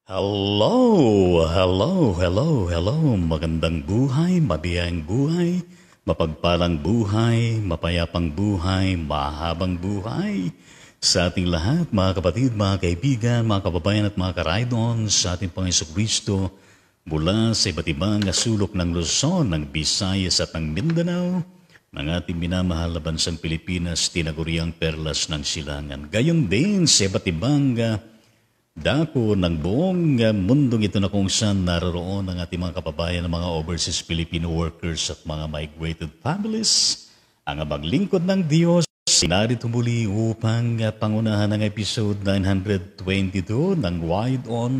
Hello, hello, hello, hello. Magandang buhay, mabiyayang buhay, mapagpalang buhay, mapayapang buhay, mahabang buhay. Sa ating lahat, mga kapatid, mga kaibigan, mga kababayan at mga karaydon sa ating Panginoon Kristo mula sa iba't ibang sulok ng Luzon, ng Visayas at ng Mindanao, ng ating minamahal na bansang Pilipinas, tinaguriang perlas ng silangan. Gayon din sa iba't ibang dako ng buong mundong ito na kung saan naroroon ang ating mga kababayan ng mga overseas Filipino workers at mga migrated families. Ang maglingkod ng Diyos, narito muli upang pangunahan ang episode 922 ng Ride On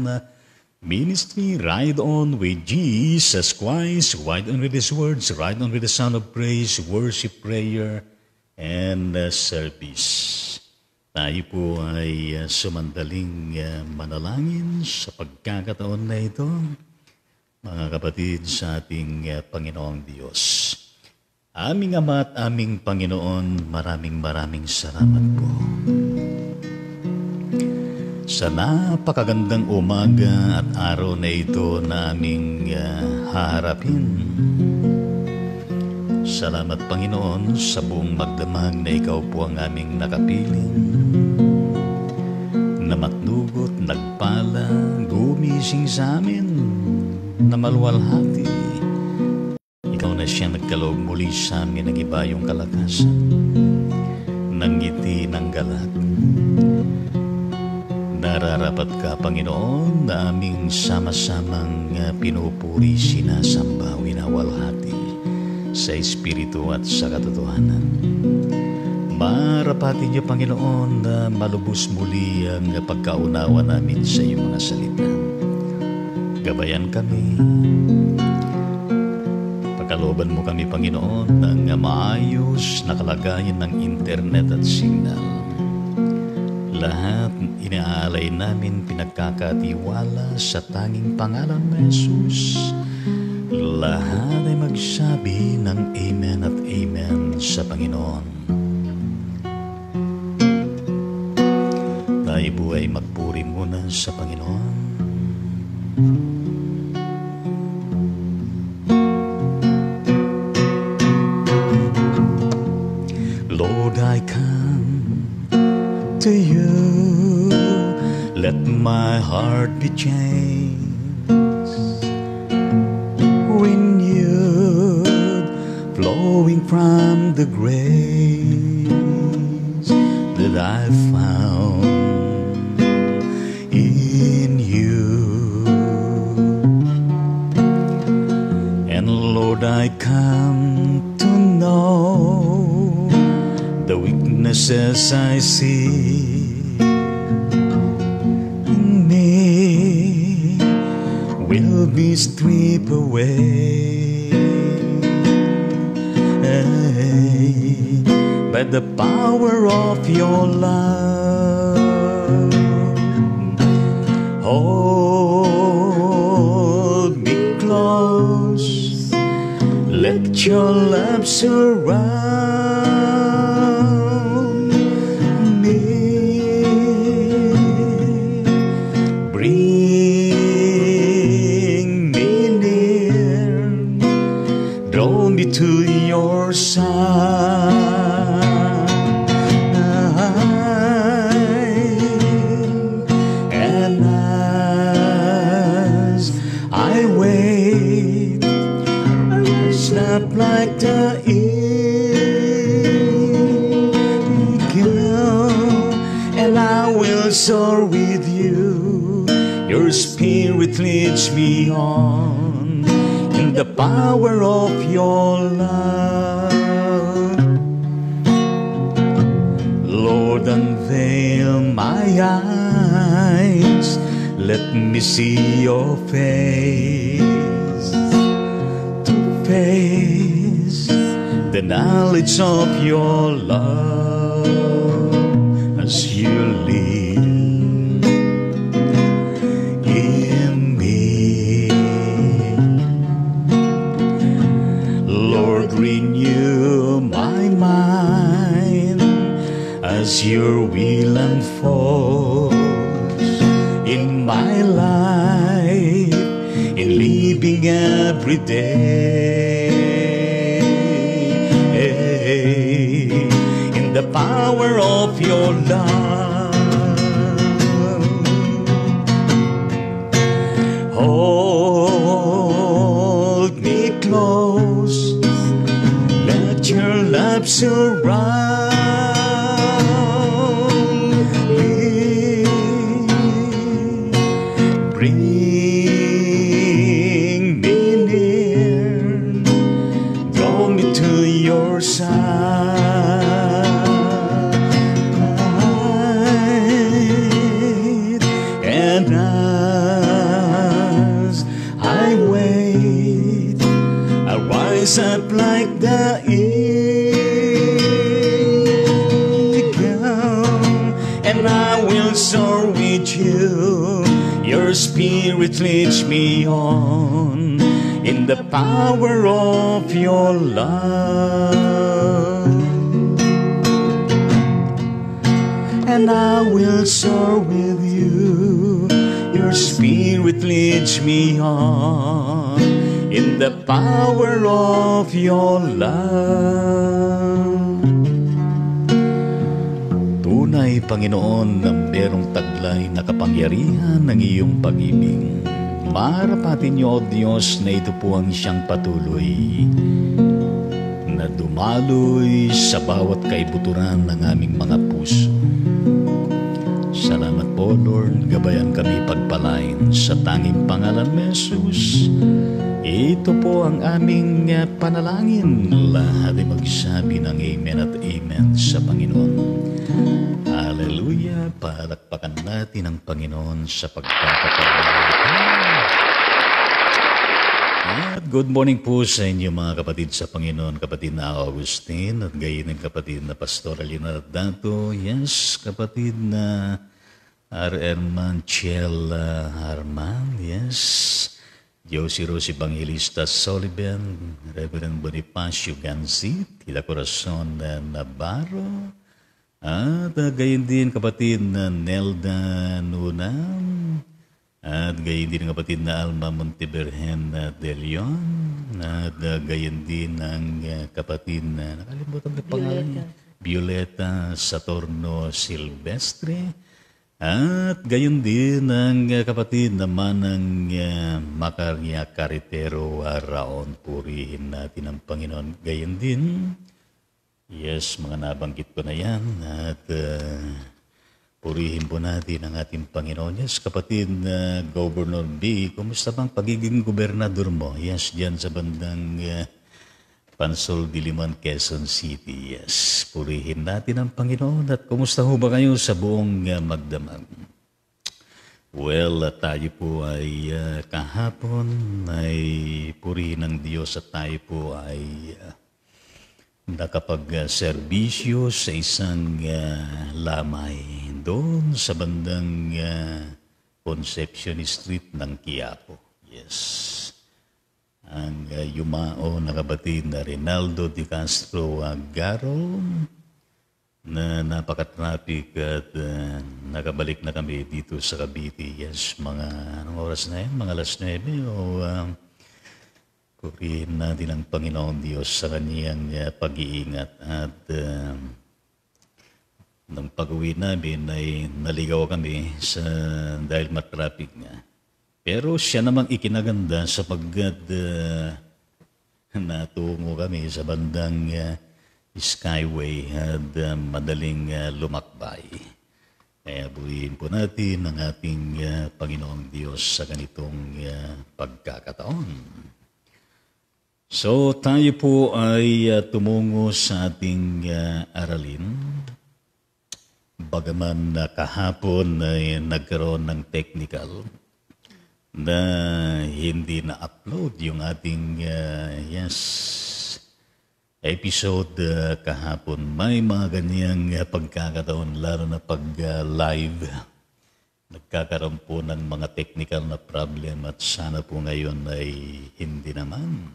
Ministry, Ride On with Jesus Christ, Ride On with His words, Ride On with the sound of praise, worship, prayer, and service. Tayo po ay sumandaling manalangin sa pagkakataon na ito, mga kapatid sa ating Panginoong Diyos. Aming Ama at aming Panginoon, maraming salamat po. Sa napakagandang umaga at araw na ito na aming haharapin. Salamat Panginoon sa buong magdamag na Ikaw po ang aming nakapiling, na matnugot, nagpala, gumising sa amin, na maluwalhati. Ikaw na siya nagkaloob muli sa amin ng ibayong kalakasan, ng ngiti ng galak. Nararapat ka Panginoon na aming sama-samang pinupuri, sinasamba, winawalhati sa Espiritu at sa katotohanan. Marapatin niyo, Panginoon, na malubos muli ang pagkaunawa namin sa iyong mga salita. Gabayan kami. Pagkalooban mo kami, Panginoon, ng maayos na kalagayan ng internet at signal. Lahat inaalay namin pinagkakatiwala sa tanging pangalan ng Jesus. Lahat ay magsabi ng Amen at Amen sa Panginoon. Tayo po ay magpuri muna sa Panginoon. Lord, I come to you. Let my heart be changed. Renewed, flowing from the grace that I found in you. And Lord, I come to know the weaknesses I see in me will be stripped away by the power of your love. Hold me close, let your love surround me. Bring me near, draw me to your side. And as I wait, rise up like the eagle, and I will soar with you. Your spirit leads me on in the power of your love. Lord, unveil my eyes, let me see your face, to face the knowledge of your love as you lead in me. Lord, renew my mind as your will unfolds in my life. every day. In the power of your love, hold me close, let your love surround me. Bring me near, draw me to your side, and as I wait, I rise up like the eagle, and I will soar with you. Your spirit leads me on in the power of your love. And I will soar with you. Your spirit leads me on in the power of your love. Tunay, Panginoon, na merong taglay na kapangyarihan ng iyong pag-ibig. Maharapatin niyo, O Diyos, na ito po ang siyang patuloy na dumaloy sa bawat kaibuturan ng aming mga puso. Salamat po, Lord. Gabayan kami pagpalain sa tanging pangalan ni Jesus. Ito po ang aming panalangin. Lahat ay magsabi ng Amen at Amen sa Panginoon. Hallelujah! Palakpakan natin ang Panginoon sa pagpapatuloy. At good morning po sa inyo mga kapatid sa Panginoon, kapatid na Augustine at gayon ng kapatid na Pastor Leonardo Dato. Yes, kapatid na Arman Chel Arman. Yes. Josie Rose Evangelista Sullivan, Reverend Bonifacio Gansit, Tila Corazon Navarro, at gayon din kapatid na Nelda Nunam, at gayon din kapatid na Alma Monteberhen de Leon, at gayon din ang kapatid na, nakalimutan ko pangalan, Violeta Saturno Silvestre, at gayon din ang kapatid naman ng Macaria Carretero Raon. Purihin natin ang Panginoon. Gayon din, yes, mga nabanggit ko na yan. At purihin po natin ang ating Panginoon. Yes, kapatid na Governor B, kumusta bang pagiging gobernador mo? Yes, dyan sa bandang Pansol, Diliman, Quezon City. Yes, purihin natin ang Panginoon. At kumusta ho ba kayo sa buong magdamag? Well, tayo po ay kahapon ay purihin ng Diyos at tayo po ay nakapag-serbisyo sa isang lamay doon sa bandang Concepcion Street ng Quiapo. Yes. Ang yumao na kapatid na Rinaldo de Castro Garo na napaka-traffic at nakabalik na kami dito sa Cavite. Yes, mga anong oras na yan? Mga alas 9 o purihin natin ang Panginoon Diyos sa kaniyang pag-iingat. At nung pag-uwi namin ay naligaw kami dahil matraffic nga. Pero siya namang ikinaganda sapagkat natungo kami sa bandang Skyway at madaling lumakbay. Kaya buuin po natin ang ating Panginoong Diyos sa ganitong pagkakataon. So tayo po ay tumungo sa ating aralin. Bagaman kahapon ay nagkaroon ng technical na hindi na-upload yung ating episode kahapon. May mga ganyang pagkakataon, lalo na pag live. Nagkakaroon po ng mga technical na problem at sana po ngayon ay hindi naman.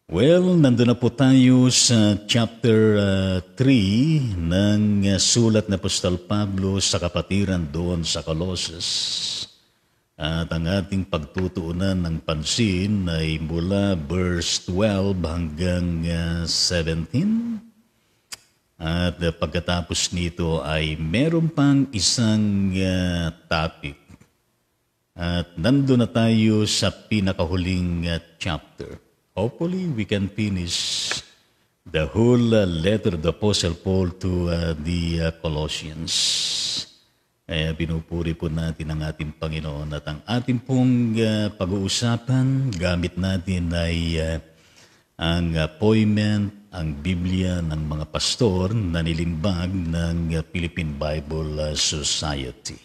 Well, nandun na po tayo sa chapter 3 ng sulat na Apostol Pablo sa kapatiran doon sa Colossus. At ang ating pagtutuunan ng pansin ay mula verse 12 hanggang 17. At pagkatapos nito ay meron pang isang topic. At nandun na tayo sa pinakahuling chapter. Hopefully, we can finish the whole letter of the Apostle Paul to the Colossians. Kaya pinupuri po natin ang ating Panginoon at ang ating pong pag-uusapan, gamit natin ay ang appointment, ang Biblia ng mga pastor na nilimbag ng Philippine Bible Society.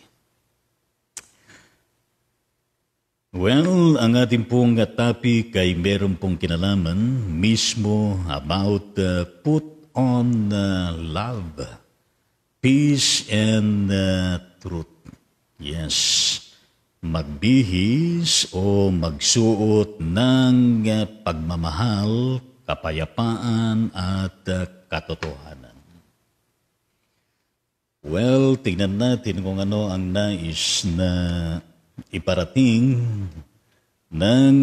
Well, ang ating pong topic ay meron pong kinalaman mismo about put on love, peace, and truth. Yes, magbihis o magsuot ng pagmamahal, kapayapaan at katotohanan. Well, tingnan natin kung ano ang nais na iparating ng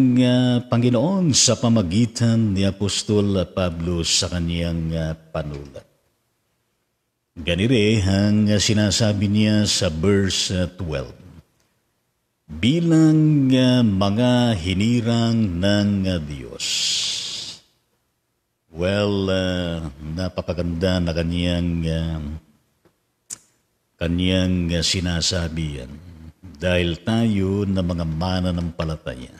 Panginoon sa pamagitan ni Apostol Pablo sa kaniyang panulat. Ganire ang sinasabi niya sa verse 12. Bilang mga hinirang ng Diyos. Well, napapaganda na kaniyang sinasabi yan. Dahil tayo na mga mananampalataya,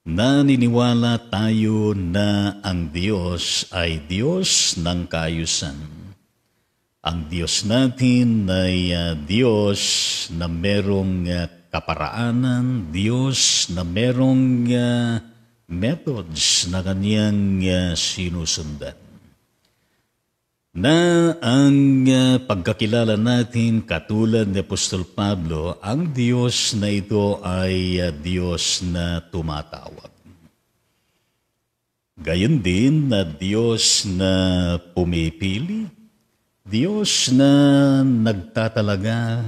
naniniwala tayo na ang Diyos ay Diyos ng kaayusan. Ang Diyos natin ay Diyos na merong kaparaanan, Diyos na merong methods na kaniyang sinusundan. Na ang pagkakilala natin katulad ni Apostol Pablo, ang Diyos na ito ay Diyos na tumatawag. Gayon din na Diyos na pumipili, Diyos na nagtatalaga,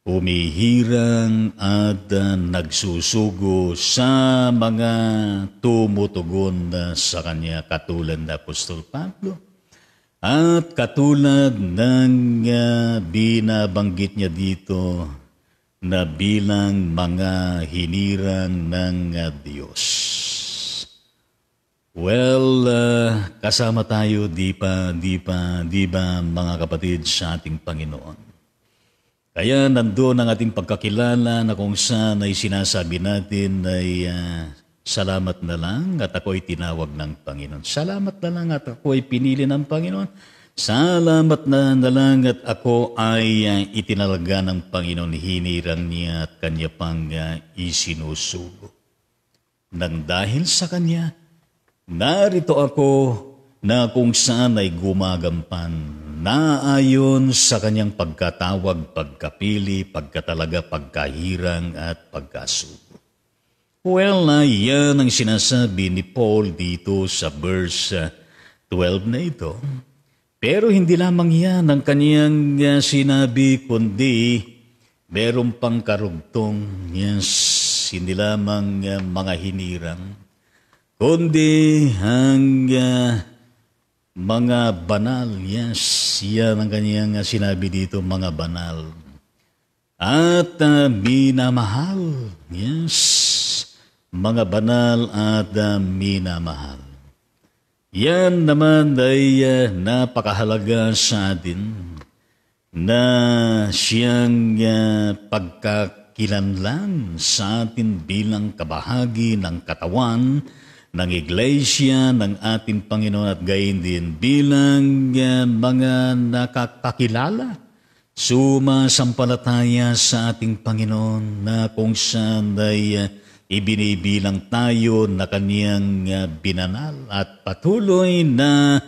humihirang at nagsusugo sa mga tumutugon sa Kanya katulad ni Apostol Pablo. At katulad ng binabanggit niya dito na bilang mga hinirang ng Diyos. Well, kasama tayo di ba mga kapatid sa ating Panginoon. Kaya nandoon ang ating pagkakilala na kung saan ay sinasabi natin ay salamat na lang at ako ay tinawag ng Panginoon. Salamat na lang at ako ay pinili ng Panginoon. Salamat na lang at ako ay itinalaga ng Panginoon. Hinirang niya at Kanya pang isinusugo. Nang dahil sa Kanya, narito ako na kung saan ay gumagampan, naayon sa Kanyang pagkatawag, pagkapili, pagkatalaga, pagkahirang at pagkasugo. Well, yan ang sinasabi ni Paul dito sa verse 12 na ito. Pero hindi lamang yan ang kaniyang sinabi, kundi meron pang karugtong. Yes, hindi lamang mga hinirang, kundi ang mga banal. Yes, yan ang kaniyang sinabi dito, mga banal. At minamahal. Yes, mga banal at minamahal. Yan naman ay napakahalaga sa atin na siyang pagkakilanlan sa atin bilang kabahagi ng katawan ng Iglesia ng ating Panginoon at gayon din bilang mga nakakakilala, sumasampalataya sa ating Panginoon na kung saan ay ibinibilang tayo na Kaniyang binanal at patuloy na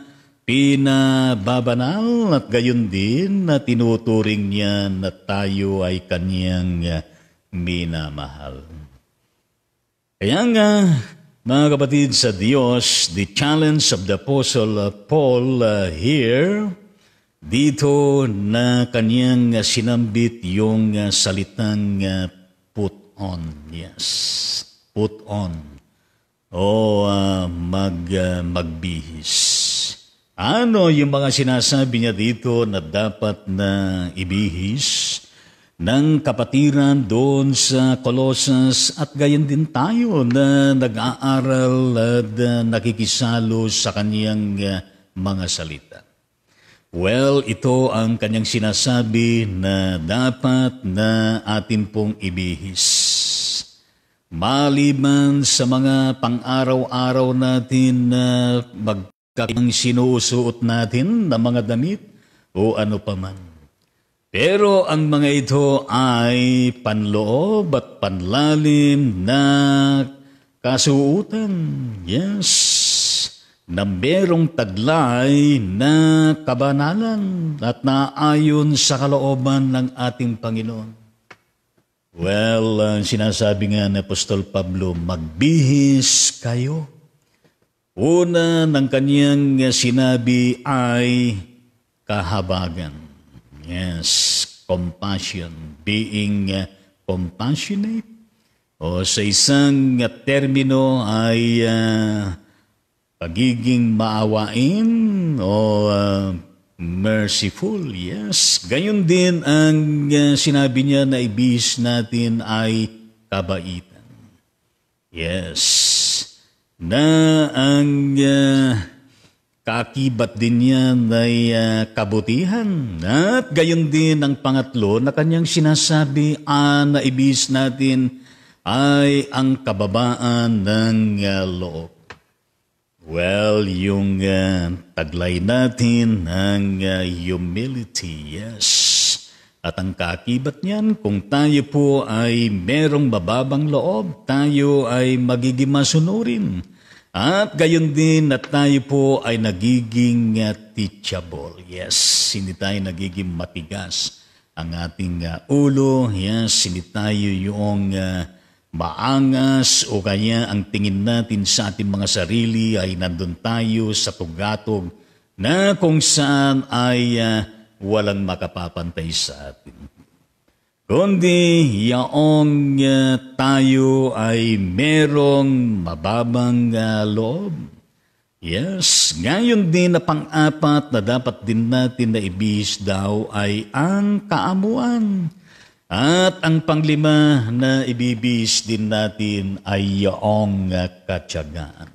pinababanal at gayon din na tinuturing niya na tayo ay Kaniyang minamahal. Kaya nga, mga kapatid sa Diyos, the challenge of the Apostle Paul here, dito na Kaniyang sinambit yung salitang put on. Yes, put on. Magbihis. Ano yung mga sinasabi niya dito na dapat na ibihis ng kapatiran doon sa Colossus at gayon din tayo na nag-aaral at nakikisalo sa kaniyang mga salita? Well, ito ang kanyang sinasabi na dapat na atin pong ibihis. Maliban sa mga pang-araw-araw natin na magkakang sinusuot natin na mga damit o ano paman. Pero ang mga ito ay panloob at panlalim na kasuutan. Yes, na merong taglay na kabanalan at naayon sa kalooban ng ating Panginoon. Well, sinasabi nga ni Apostol Pablo, magbihis kayo. Una ng kaniyang sinabi ay kahabagan. Yes, compassion, being compassionate. O sa isang termino ay pagiging maawain o merciful, yes. Gayon din ang sinabi niya na ibihis natin ay kabaitan. Yes. Na ang kaakibat din niya ay kabutihan. At gayon din ang pangatlo na kanyang sinasabi na ibihis natin ay ang kababaan ng loob. Well, yung taglay natin ang humility, yes. At ang kaakibat niyan, kung tayo po ay merong mababang loob, tayo ay magiging masunurin. At gayon din na tayo po ay nagiging teachable, yes. Hindi tayo nagiging matigas ang ating ulo, yes. Hindi tayo yung maangas o kaya ang tingin natin sa ating mga sarili ay nandun tayo sa tugatog na kung saan ay walang makapapantay sa atin. Kundi yaong tayo ay merong mababang loob. Yes, ngayon din na pang-apat na dapat din natin na ibihis daw ay ang kaamuan. At ang panglima na ibibihis din natin ay yaong katyagaan.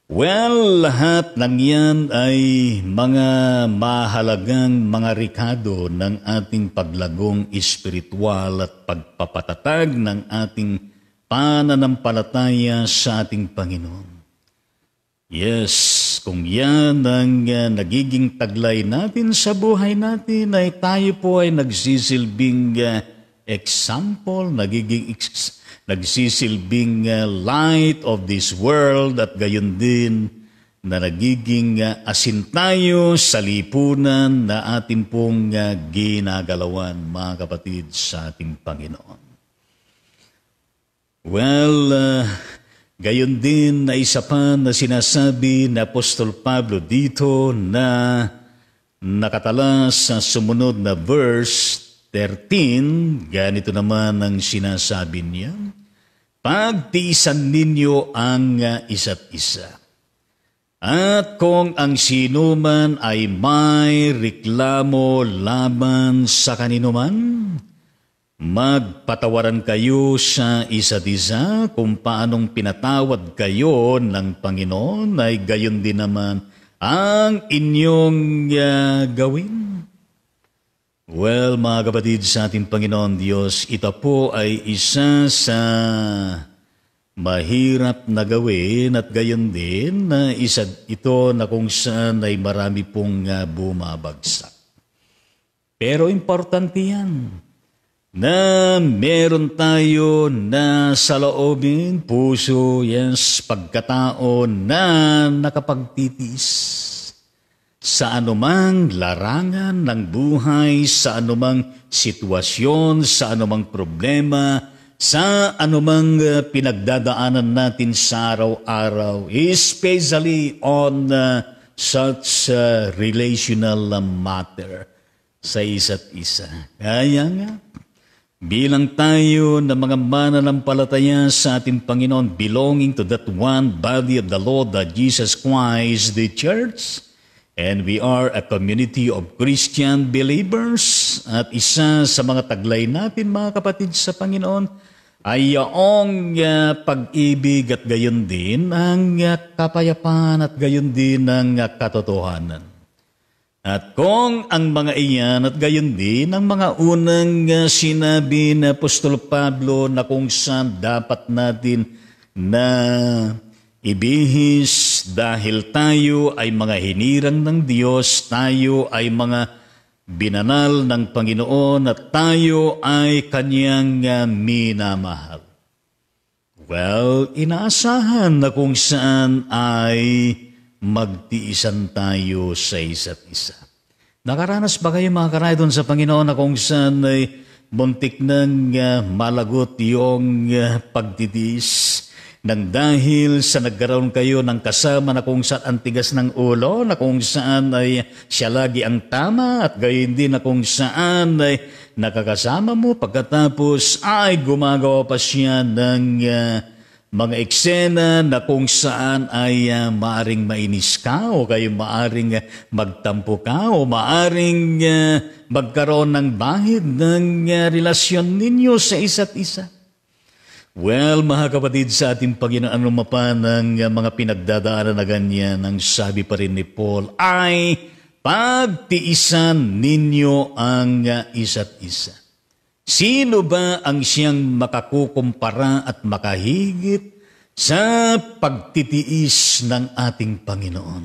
Well, lahat ng yan ay mga mahalagang mga rikado ng ating paglagong espiritual at pagpapatatag ng ating pananampalataya sa ating Panginoon. Yes, kung yan ang nagiging taglay natin sa buhay natin, ay tayo po ay nagsisilbing example, nagsisilbing light of this world at gayon din na nagiging asin tayo sa lipunan na atin pong ginagalawan, mga kapatid, sa ating Panginoon. Well, gayon din na isa pa na sinasabi ni Apostol Pablo dito na nakatala sa sumunod na verse 13, ganito naman ang sinasabi niya, pagtiisan ninyo ang isa't isa. At kung ang sinuman ay may reklamo laban sa kaninuman, magpatawaran kayo sa isa't isa kung paanong pinatawad kayo ng Panginoon ay gayon din naman ang inyong gawin. Well, mga kapatid sa ating Panginoon Diyos, ito po ay isa sa mahirap na gawin at gayon din na isa ito na kung saan ay marami pong bumabagsak. Pero importante yan na meron tayo na sa loobin, puso, yes, pagkatao na nakapagtitiis sa anumang larangan ng buhay, sa anumang sitwasyon, sa anumang problema, sa anumang pinagdadaanan natin sa araw-araw, especially on such relational matter sa isa't isa. Kaya nga, Bilang tayo na mga mananampalataya sa ating Panginoon, belonging to that one body of the Lord, that Jesus Christ, the Church, and we are a community of Christian believers. At isa sa mga taglay natin, mga kapatid sa Panginoon, ay yaong pag-ibig at gayon din ang kapayapaan at gayon din ang katotohanan. At kung ang mga iyan at gayon din ang mga unang sinabi ni Apostol Pablo na kung saan dapat natin na ibihis dahil tayo ay mga hinirang ng Diyos, tayo ay mga binanal ng Panginoon at tayo ay Kanyang minamahal. Well, inaasahan na kung saan ay magtiisan tayo sa isa't isa. Nakaranas ba kayo mga karaydon sa Panginoon na kung saan ay muntik nang malagot yung pagtitiis nang dahil sa nagkaroon kayo ng kasama na kung saan ang tigas ng ulo, na kung saan ay siya lagi ang tama at gayon din na kung saan ay nakakasama mo pagkatapos ay gumagawa pa siya ng mga eksena na kung saan ay maaring mainis ka o kayo maaring magtampo ka o maaring magkaroon ng bahid ng relasyon ninyo sa isa't isa. Well, mga kapatid sa ating Panginoon, ano pa ng mga pinagdadaanan na ganyan, ang sabi pa rin ni Paul ay pagtiisan ninyo ang isa't isa. Sino ba ang siyang makakukumpara at makahigit sa pagtitiis ng ating Panginoon?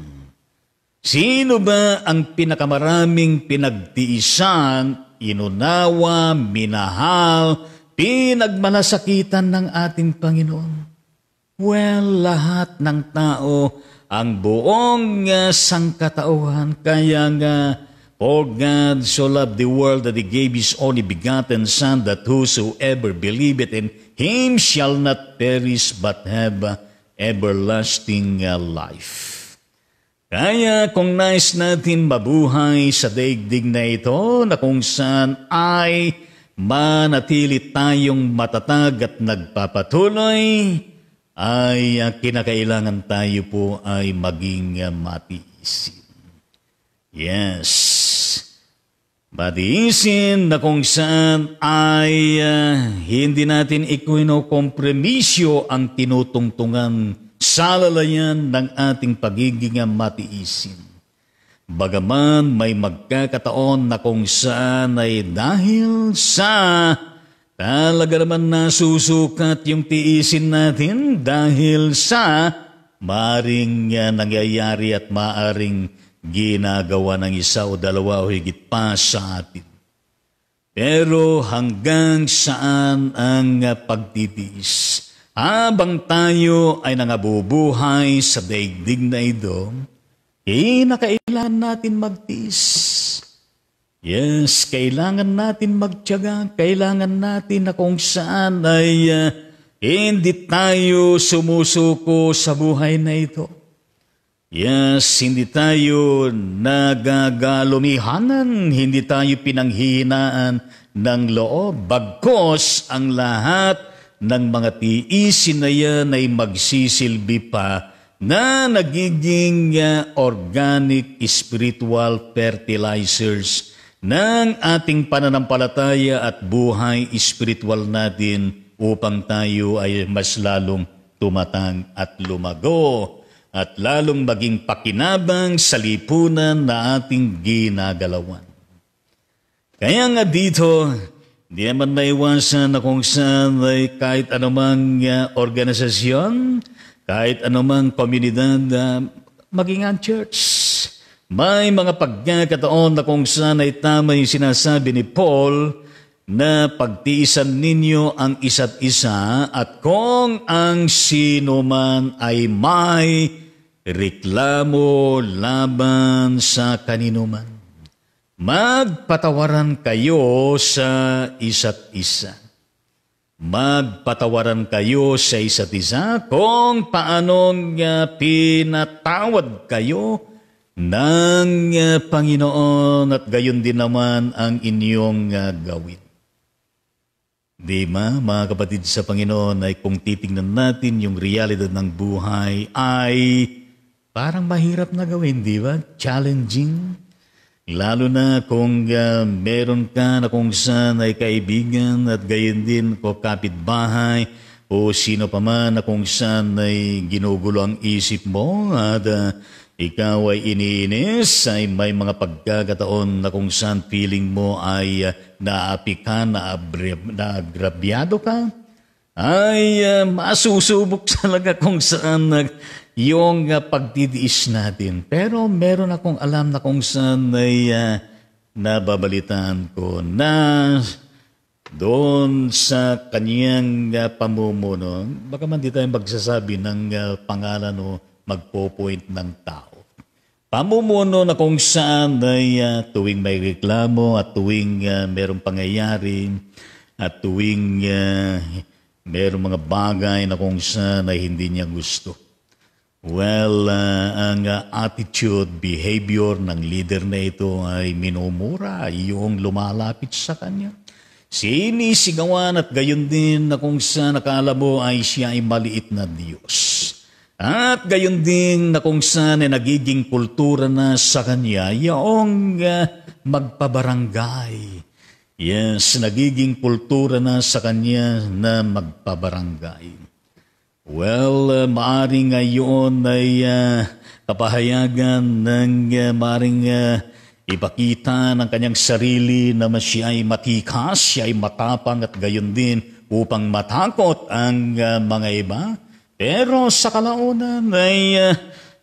Sino ba ang pinakamaraming pinagtiisan, inunawa, minahal, pinagmalasakitan ng ating Panginoon? Well, lahat ng tao, ang buong sangkatauhan, kaya nga for God so loved the world that He gave His only begotten Son, that whosoever believeth in Him shall not perish but have everlasting life. Kaya kung nais natin mabuhay sa daigdig na ito, na kung saan ay manatili tayong matatag at nagpapatuloy, ay kinakailangan tayo po ay maging matiisin. Yes. Matiisin na kung saan ay hindi natin ikinokompromisyo ang tinutungtungan sa lalayan ng ating pagiging matiisin. Bagaman may magkakataon na kung saan ay dahil sa talaga naman nasusukat yung tiisin natin dahil sa maaring nangyayari at maaring ginagawa ng isa o dalawa o higit pa sa atin. Pero hanggang saan ang pagtitiis? Habang tayo ay nangabubuhay sa daigdig na ito, kinakailangan natin magtiis. Yes, kailangan natin magtiyaga, kailangan natin na kung saan ay hindi tayo sumusuko sa buhay na ito. Yes, hindi tayo nagagalumihanan, hindi tayo pinanghihinaan ng loob. Bagkos ang lahat ng mga tiisin na yan ay magsisilbi pa na nagiging organic spiritual fertilizers ng ating pananampalataya at buhay spiritual natin upang tayo ay mas lalong tumatang at lumago at lalong maging pakinabang sa lipunan na ating ginagalawan. Kaya nga dito, di naman naiwasan na kung saan ay kahit anumang organisasyon, kahit anumang komunidad, maging ang church, may mga pagkakataon na kung saan ay tama yung sinasabi ni Paul na pagtiisan ninyo ang isa't isa at kung ang sino man ay may reklamo laban sa kanino man, magpatawaran kayo sa isa't isa. Magpatawaran kayo sa isa't isa kung paanong pinatawad kayo ng Panginoon at gayon din naman ang inyong gawin. Di ba, mga kapatid sa Panginoon, ay kung titingnan natin yung realidad ng buhay ay parang mahirap na gawin, di ba? Challenging. Lalo na kung meron ka na kung saan ay kaibigan at gayon din ko kapitbahay o sino pa man na kung saan ay ginugulo ang isip mo at ikaw ay iniinis, ay may mga pagkakataon na kung saan feeling mo ay naapi ka, naagrabyado ka, ay masusubok talaga kung saan yung pagtitiis natin. Pero meron akong alam na kung saan ay nababalitaan ko na doon sa kanyang pamumuno, baka man di tayo magsasabi ng pangalan o magpo-point ng tao. Pamumuno na kung saan ay tuwing may reklamo at tuwing merong pangyayari at tuwing merong mga bagay na kung saan ay hindi niya gusto. Well, ang attitude, behavior ng leader na ito ay minumura yung lumalapit sa kanya. Sinisigawan at gayon din na kung saan nakala mo ay siya ay maliit na Diyos. At gayon din na kung saan ay nagiging kultura na sa kanya yung magpabarangay. Yes, nagiging kultura na sa kanya na magpabarangay. Well, maaring ngayon ay kapahayagan ng maaring ipakita ng kanyang sarili na siya ay matikas, siya ay matapang at gayon din upang matakot ang mga iba. Pero sa kalaunan ay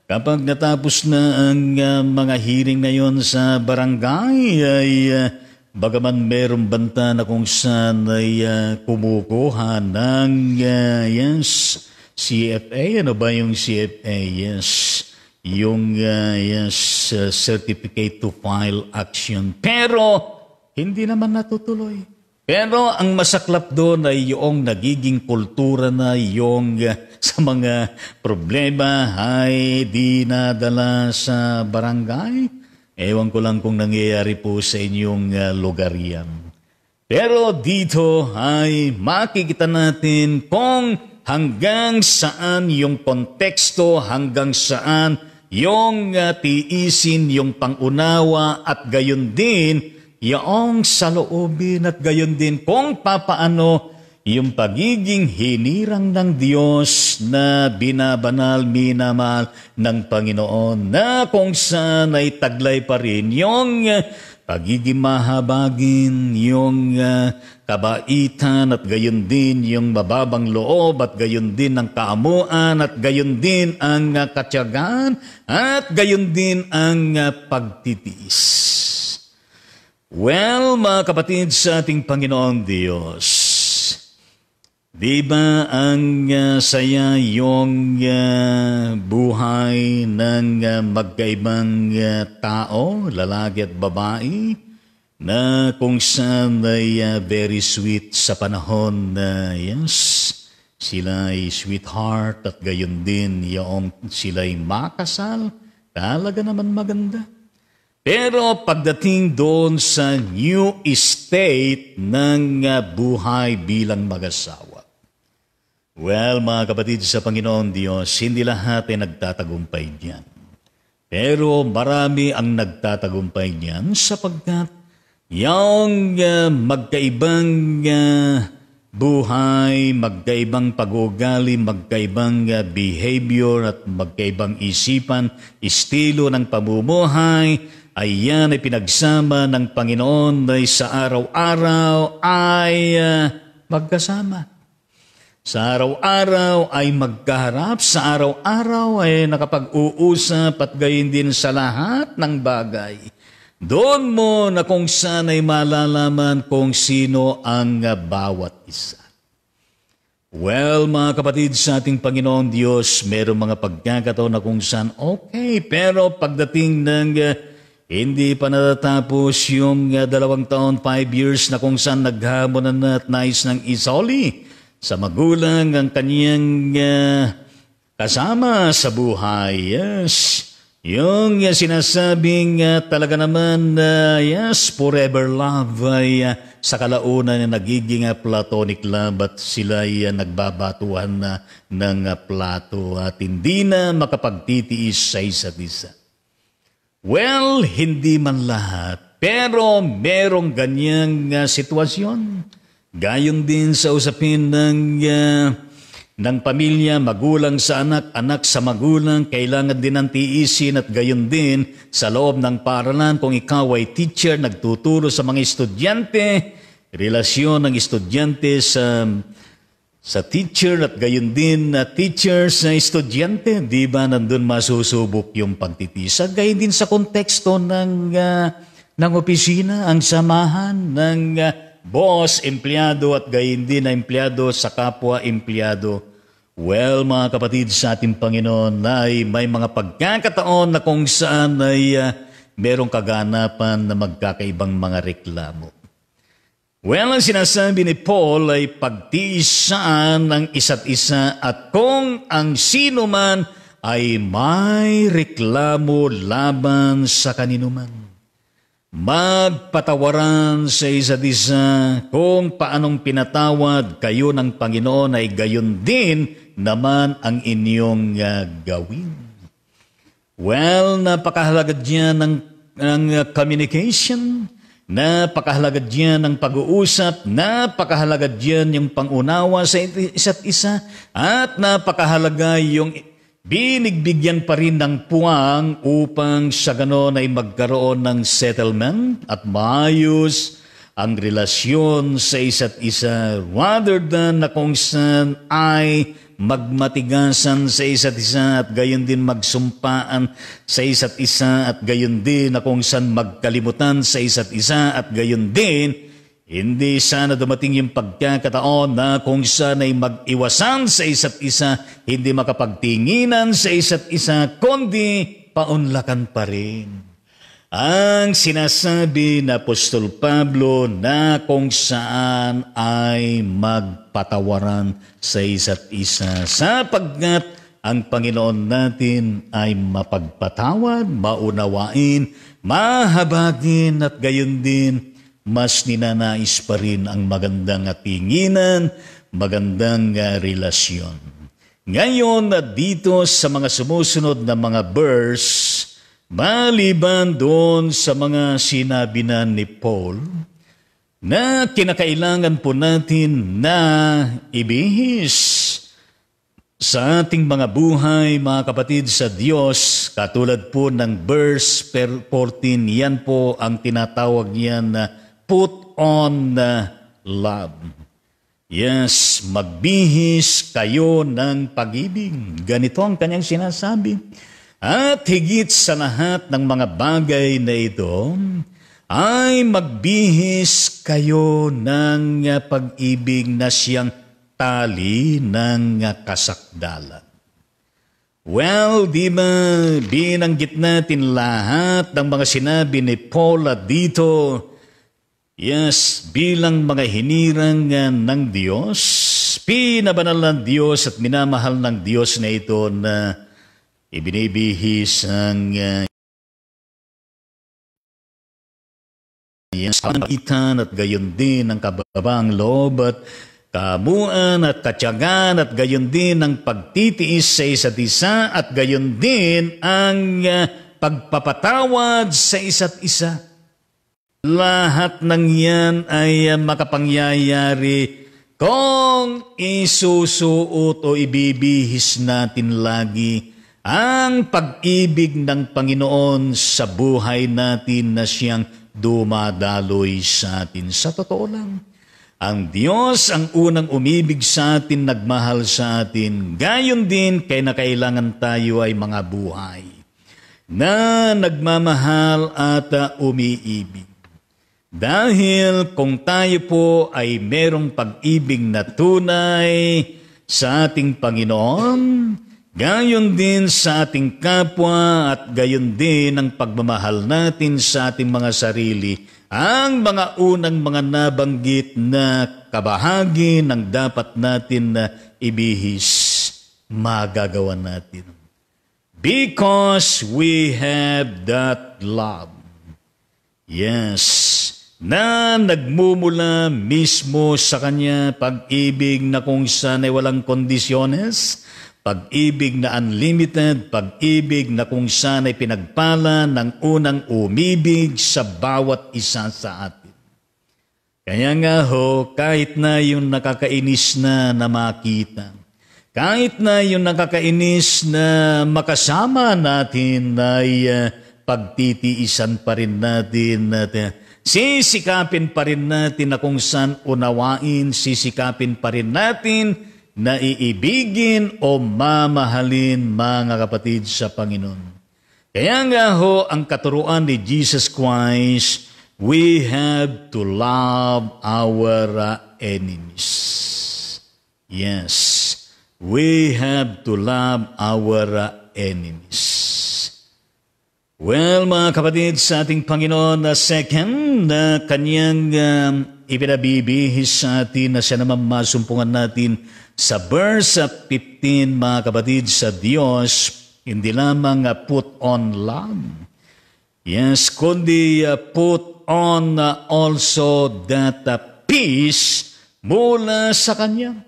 kapag natapos na ang mga hearing ngayon sa barangay ay bagaman merong banta na kung saan ay kumukuha ng CFA. Ano ba yung CFA? Yes. Yung Certificate to File Action. Pero hindi naman natutuloy. Pero ang masaklap doon ay yung nagiging kultura na yung sa mga problema ay dinadala sa barangay. Ewan ko lang kung nangyayari po sa inyong lugar yan. Pero dito ay makikita natin kung hanggang saan yung konteksto, hanggang saan yung tiisin, yung pangunawa at gayon din yung saloobin at gayon din kung papaano yung pagiging hinirang ng Diyos na binabanal, minamahal ng Panginoon na kung saan ay taglay pa rin yung pagiging mahabagin, yung kabaitan at gayon din yung mababang loob at gayon din ang kaamuan at gayon din ang katyagaan at gayon din ang pagtitiis. Well, mga kapatid sa ating Panginoon Diyos, di ba ang saya yung buhay ng magkaibang tao, lalaki at babae, na kung saan ay very sweet sa panahon na sila ay sweetheart at gayon din yung sila ay makasal, talaga naman maganda. Pero pagdating doon sa new state ng buhay bilang mag-asawa, well, mga kapatid sa Panginoon Diyos, hindi lahat ay nagtatagumpay diyan. Pero marami ang nagtatagumpay diyan sapagkat yung magkaibang buhay, magkaibang pag-uugali, magkaibang behavior at magkaibang isipan, estilo ng pamumuhay, ay yan ay pinagsama ng Panginoon ay sa araw-araw ay magkasama. Sa araw-araw ay magkaharap, sa araw-araw ay nakapag-uusap at gayon din sa lahat ng bagay. Doon mo na kung saan ay malalaman kung sino ang bawat isa. Well, mga kapatid sa ating Panginoon Diyos, mayroong mga pagkakataon na kung saan okay, pero pagdating ng hindi pa natatapos yung 2 taon, 5 years na kung saan naghamonan na at nais ng isoli sa magulang ang kanyang kasama sa buhay. Yes, Yung sinasabing talaga naman yes, forever love ay sa kalaunan na nagiging platonic love at sila ay nagbabatuhan na ng plato at hindi na makapagtitiis sa isa't isa. Well, hindi man lahat, pero merong ganyang sitwasyon. Gayon din sa usapin ng pamilya, magulang sa anak, anak sa magulang, kailangan din ng tiisin at gayon din sa loob ng paaralan kung ikaw ay teacher, nagtuturo sa mga estudyante, relasyon ng estudyante sa teacher at gayon din na teacher sa estudyante, di ba nandun masusubok yung pagtitiis? At gayon din sa konteksto ng opisina, ang samahan ng boss, empleyado at gayon din na empleyado sa kapwa empleyado. Well, mga kapatid sa ating Panginoon, ay may mga pagkakataon na kung saan ay merong kaganapan na magkakaibang mga reklamo. Well, ang sinasabi ni Paul ay pagtiisaan ng isa't isa at kung ang sino man ay may reklamo laban sa kaninuman, magpatawaran sa isa't isa kung paanong pinatawad kayo ng Panginoon ay gayon din naman ang inyong gawin. Well, napakahalaga diyan ng communication, napakahalaga diyan ng pag-uusap, napakahalaga diyan yung pangunawa sa isa't isa, at napakahalaga yung binigbigyan pa rin ng puwang upang sa ganon ay magkaroon ng settlement at maayos ang relasyon sa isa't isa rather than na kung saan ay magmatigasan sa isa't isa at gayon din magsumpaan sa isa't isa at gayon din na kung saan magkalimutan sa isa't isa at gayon din hindi sana dumating yung pagkakataon na kung saan ay mag-iwasan sa isa't isa, hindi makapagtinginan sa isa't isa, kundi paunlakan pa rin. Ang sinasabi na Apostol Pablo na kung saan ay magpatawaran sa isa't isa sapagkat ang Panginoon natin ay mapagpatawad, maunawain, mahabagin at gayon din mas ninanais pa rin ang magandang tinginan, magandang relasyon. Ngayon, dito sa mga sumusunod na mga verse, maliban doon sa mga sinabi na ni Paul, na kinakailangan po natin na ibihis sa ating mga buhay, mga kapatid sa Diyos, katulad po ng verse 14, yan po ang tinatawag niyan na put on love. Yes, magbihis kayo ng pag-ibig. Ganito ang kanyang sinasabi. At higit sa lahat ng mga bagay na ito, ay magbihis kayo ng pag-ibig na siyang tali ng kasakdalan. Well, di ba binanggit natin lahat ng mga sinabi ni Paul dito, yes, bilang mga hinirang ng Diyos, pinabanal ng Diyos at minamahal ng Diyos na ito na ibinibihis ang pamagitan at gayon din ang kababaang loob at kabuuan at katyagan at gayon din ang pagtitiis sa isa't isa at gayon din ang pagpapatawad sa isa't isa. Lahat ng yan ay makapangyayari kung isusuot o ibibihis natin lagi ang pag-ibig ng Panginoon sa buhay natin na siyang dumadaloy sa atin. Sa totoo lang, ang Diyos ang unang umibig sa atin, nagmahal sa atin. Gayon din kay nakailangan tayo ay mga buhay na nagmamahal at umiibig. Dahil kung tayo po ay merong pag-ibig na tunay sa ating Panginoon, gayon din sa ating kapwa at gayon din ang pagmamahal natin sa ating mga sarili, ang mga unang mga nabanggit na kabahagi ng dapat natin na ibihis, magagawa natin. because we have that love. Yes, na nagmumula mismo sa Kanya, pag-ibig na kung saan ay walang kondisyones, pag-ibig na unlimited, pag-ibig na kung saan ay pinagpala ng unang umibig sa bawat isa sa atin. Kaya nga ho, kahit na yung nakakainis na makita, kahit na yung nakakainis na makasama natin ay pagtitiisan pa rin natin at sisikapin pa rin natin na kung saan unawain, sisikapin pa rin natin na iibigin o mamahalin mga kapatid sa Panginoon. Kaya nga ho, ang katuruan ni Jesus Christ, we have to love our enemies. Yes, we have to love our enemies. Well, mga kapatid, sa ating Panginoon na second na Kanyang ipinabibihis sa atin na siya naman masumpungan natin sa verse 15, mga kapatid, sa Diyos, hindi lamang put on love. Yes, kundi put on also that peace mula sa Kanya.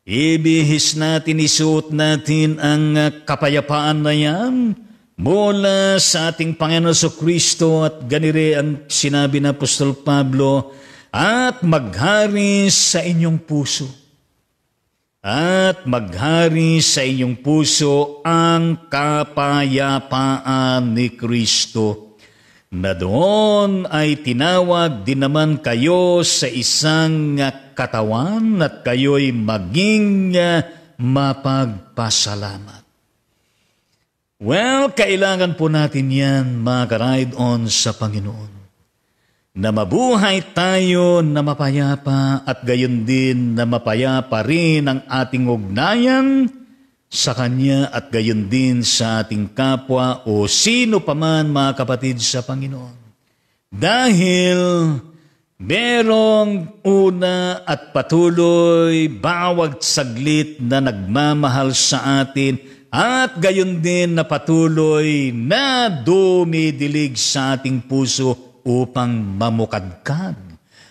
Ibihis natin, isuot natin ang kapayapaan na yan mula sa ating Panginoon Kristo at ganire ang sinabi ng Apostol Pablo, at maghari sa inyong puso. At maghari sa inyong puso ang kapayapaan ni Kristo, na doon ay tinawag din naman kayo sa isang katawan at kayo'y maging mapagpasalamat. Well, kailangan po natin yan, mga ka-ride-on sa Panginoon, na mabuhay tayo na mapayapa at gayon din na mapayapa rin ang ating ugnayan sa Kanya at gayon din sa ating kapwa o sino paman, mga kapatid sa Panginoon. Dahil merong una at patuloy, bawat saglit na nagmamahal sa atin at gayon din na patuloy na dumidilig sa ating puso upang mamukadkad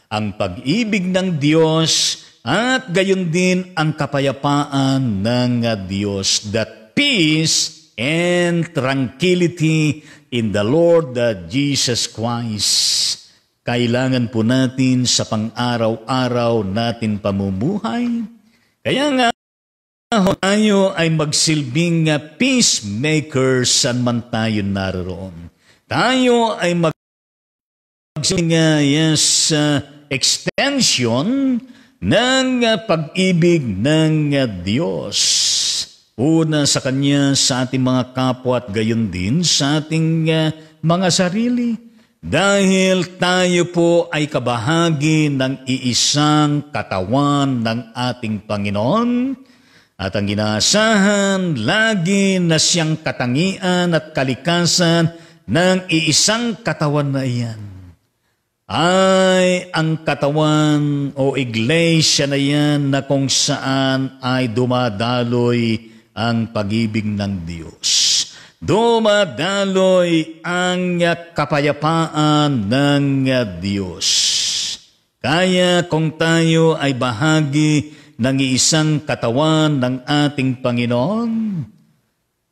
ang pag-ibig ng Diyos at gayon din ang kapayapaan ng Diyos. That peace and tranquility in the Lord Jesus Christ. Kailangan po natin sa pang-araw-araw natin pamumuhay. Kaya nga, tayo ay magsilbing peacemakers saan man tayo naroon. Tayo ay magsilbing extension ng pag-ibig ng Diyos. Una sa Kanya, sa ating mga kapwa at gayon din sa ating mga sarili. Dahil tayo po ay kabahagi ng iisang katawan ng ating Panginoon, at ang inaasahan lagi na siyang katangian at kalikasan ng iisang katawan na iyan ay ang katawan o iglesia na yan na kung saan ay dumadaloy ang pag-ibig ng Diyos. Dumadaloy ang kapayapaan ng Diyos. Kaya kung tayo ay bahagi ng isang katawan ng ating Panginoon,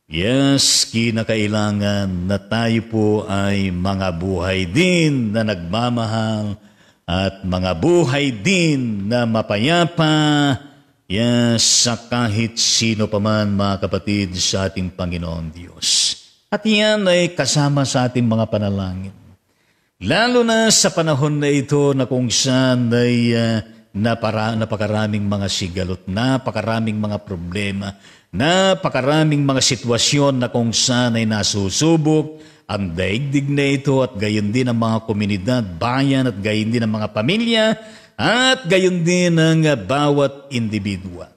yes, kinakailangan na tayo po ay mga buhay din na nagmamahal at mga buhay din na mapayapa, yes, sa kahit sino paman, mga kapatid, sa ating Panginoon Diyos. At yan ay kasama sa ating mga panalangin. Lalo na sa panahon na ito na kung saan ay napakaraming mga sigalot, napakaraming mga problema, napakaraming mga sitwasyon na kung saan ay nasusubok ang daigdig na ito at gayon din ang mga komunidad, bayan at gayon din ang mga pamilya at gayon din ang bawat individual.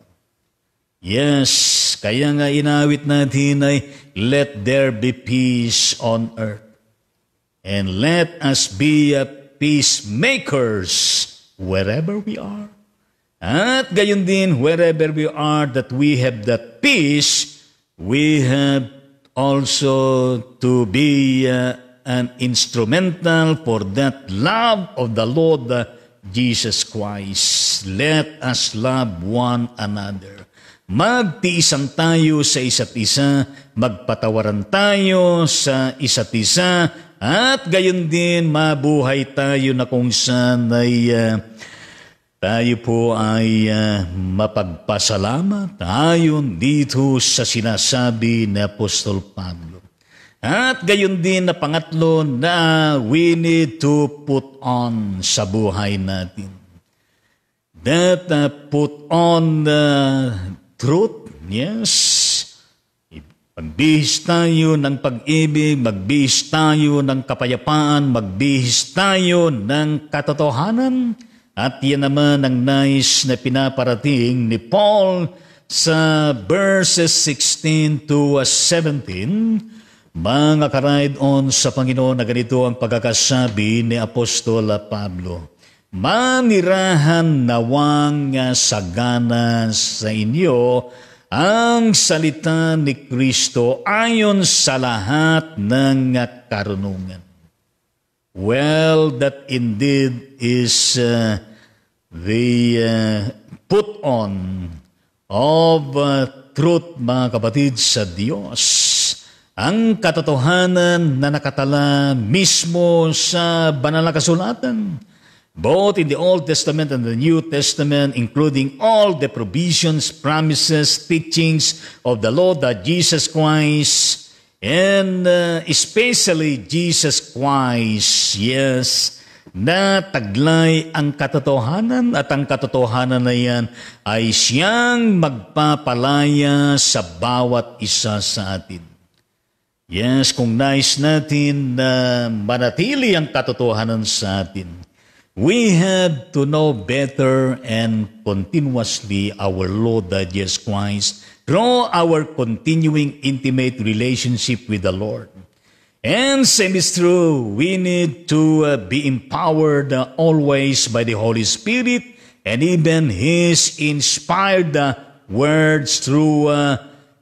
Yes, kaya nga inawit natin ay let there be peace on earth and let us be peacemakers wherever we are. At gayon din, wherever we are, that we have that peace, we have also to be an instrumental for that love of the Lord Jesus Christ. Let us love one another. Magtiisan tayo sa isa't isa, magpatawaran tayo sa isa't isa, at gayon din mabuhay tayo na kung saan ay tayo po ay mapagpasalamat ayon dito sa sinasabi ni Apostol Pablo. At gayon din na pangatlo na we need to put on sa buhay natin. That put on the truth, yes. Magbihis tayo ng pag-ibig, magbihis tayo ng kapayapaan, magbihis tayo ng katotohanan. At yan naman ang nais na pinaparating ni Paul sa verses 16 to 17. Mga karaid-on sa Panginoon na ganito ang pagkakasabi ni Apostol Pablo. Manirahan nawang sagana sa inyo ang salita ni Kristo ayon sa lahat ng karunungan. Well, that indeed is the put on of truth, mga kapatid, sa Diyos. Ang katotohanan na nakatala mismo sa banal na kasulatan, both in the Old Testament and the New Testament, including all the provisions, promises, teachings of the Lord Jesus Christ, and especially Jesus Christ, yes, na taglay ang katotohanan, at ang katotohanan na yan ay siyang magpapalaya sa bawat isa sa atin. Yes, kung nais natin na manatili ang katotohanan sa atin, we have to know better and continuously our Lord Jesus Christ through our continuing intimate relationship with the Lord. And same is true, we need to be empowered always by the Holy Spirit and even His inspired words through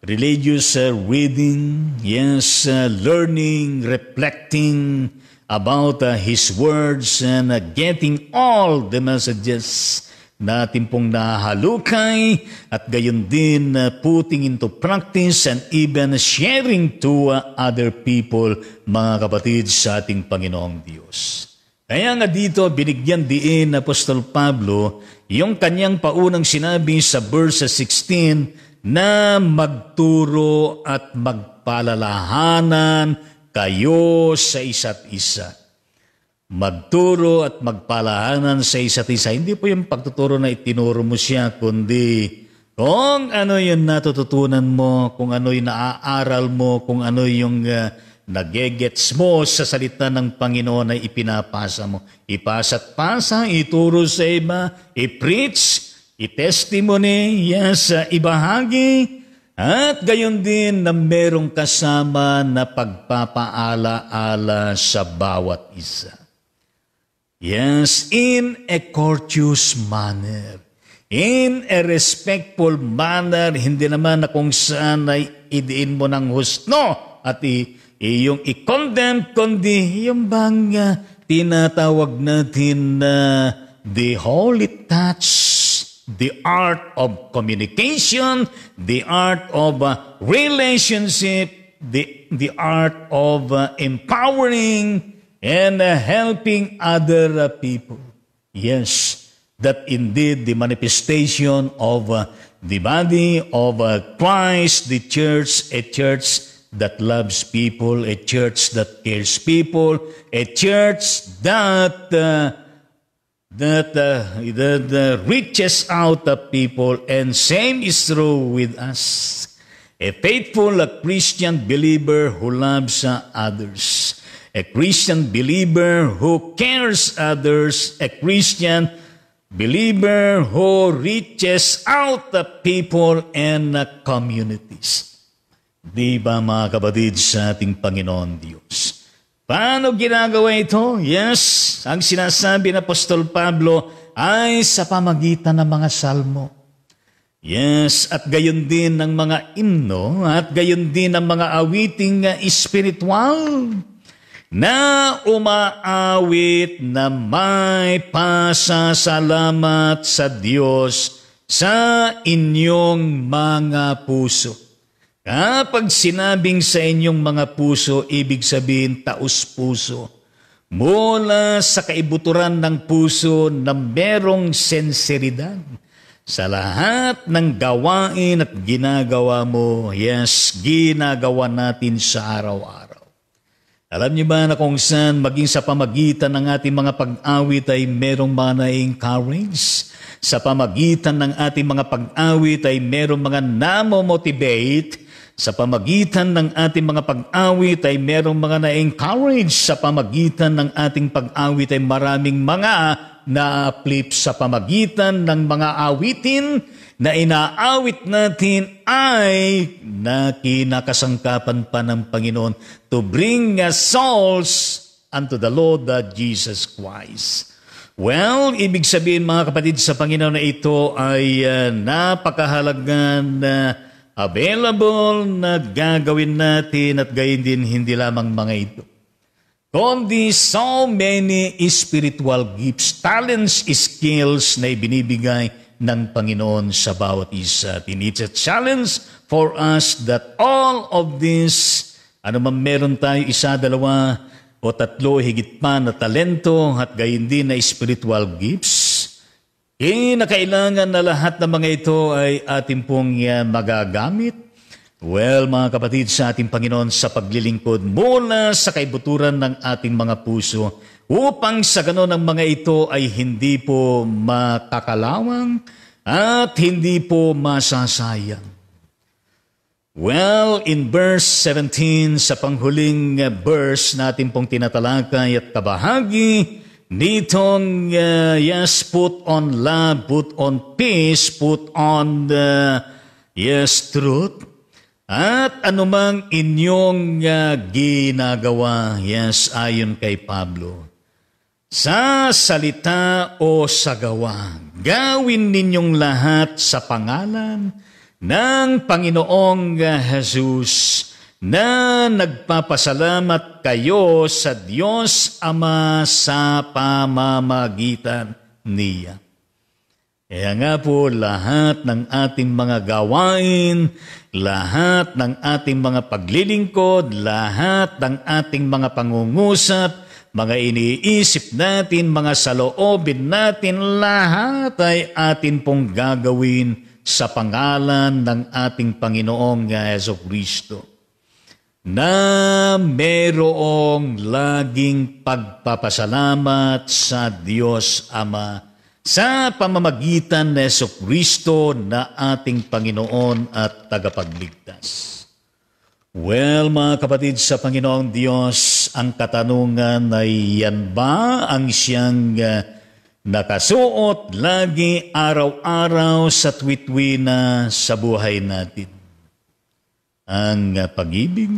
religious reading, yes, learning, reflecting about His words and getting all the messages natin pong nahalukay at gayon din putting into practice and even sharing to other people, mga kapatid, sa ating Panginoong Diyos. Kaya nga dito, binigyan din ni Apostol Pablo yung kanyang paunang sinabi sa verse 16 na magturo at magpalalahanan kayo sa isa't isa. Magturo at magpalahanan sa isa't isa. Hindi po yung pagtuturo na itinuro mo siya, kundi kung ano yung natututunan mo, kung ano yung naaaral mo, kung ano yung nagegets mo sa salita ng Panginoon na ipinapasa mo. Ipasa't pasa, ituro sa iba, i-preach, i-testimony, yes, ibahagi, at gayon din na merong kasama na pagpapaala-ala sa bawat isa. Yes, in a courteous manner, in a respectful manner, hindi naman na kung saan ay idiin mo ng husno at yung i-condemn, kundi yung bang tinatawag natin na the holy touch, the art of communication, the art of relationship, the art of empowering and helping other people. Yes, that indeed the manifestation of the body of Christ, the church, a church that loves people, a church that cares people, a church that reaches out to people, and same is true with us. A faithful Christian believer who loves others. A Christian believer who cares others, a Christian believer who reaches out to people and communities. Di ba, mga kapatid, sa ating Panginoon Diyos? Paano ginagawa ito? Yes, ang sinasabi ng Apostol Pablo ay sa pamagitan ng mga salmo. Yes, at gayon din ng mga imno, at gayon din ng mga awiting espiritual na umaawit na may pasasalamat sa Diyos sa inyong mga puso. Kapag sinabing sa inyong mga puso, ibig sabihin taus-puso. Mula sa kaibuturan ng puso na merong senseridad sa lahat ng gawain at ginagawa mo, yes, ginagawa natin sa araw-araw. Alam niyo ba na kung saan maging sa pamagitan ng ating mga pag-awit ay merong mga na-encourage? Sa pamagitan ng ating mga pag-awit ay merong mga namo-motivate. Sa pamagitan ng ating mga pag-awit ay merong mga na-encourage. Sa pamagitan ng ating pag-awit ay maraming mga na-uplift. Sa pamagitan ng mga awitin na inaawit natin ay nakinakasangkapan pa ng Panginoon to bring souls unto the Lord Jesus Christ. Well, ibig sabihin mga kapatid sa Panginoon na ito ay napakahalaga na available na gagawin natin at gayon din hindi lamang mga ito. Kundi so many spiritual gifts, talents, skills na ibinibigay ng Panginoon sa bawat isa. It's a challenge for us that all of this, ano man meron tayo, isa, dalawa, o tatlo, higit pa na talento at gayon din na spiritual gifts, kinakailangan na lahat ng mga ito ay ating pong magagamit. Well, mga kapatid, sa ating Panginoon sa paglilingkod mula sa kaibuturan ng ating mga puso upang sa ganon ang mga ito ay hindi po makakalawang at hindi po masasayang. Well, in verse 17, sa panghuling verse natin pong tinatalakay at kabahagi, nitong yes, put on love, put on peace, put on yes, truth. At anumang inyong ginagawa, yes, ayon kay Pablo, sa salita o sa gawa, gawin ninyong lahat sa pangalan ng Panginoong Jesus na nagpapasalamat kayo sa Diyos Ama sa pamamagitan niya. Kaya nga po lahat ng ating mga gawain, lahat ng ating mga paglilingkod, lahat ng ating mga pangungusap, mga iniisip natin, mga saloobin natin, lahat ay atin pong gagawin sa pangalan ng ating Panginoong Jesucristo, na merong laging pagpapasalamat sa Diyos Ama sa pamamagitan ng Jesucristo na ating Panginoon at tagapagligtas. Well, mga kapatid sa Panginoong Diyos, ang katanungan ay yan ba ang siyang nakasuot lagi araw-araw sa tuwid-tuwina sa buhay natin? Ang pag-ibig,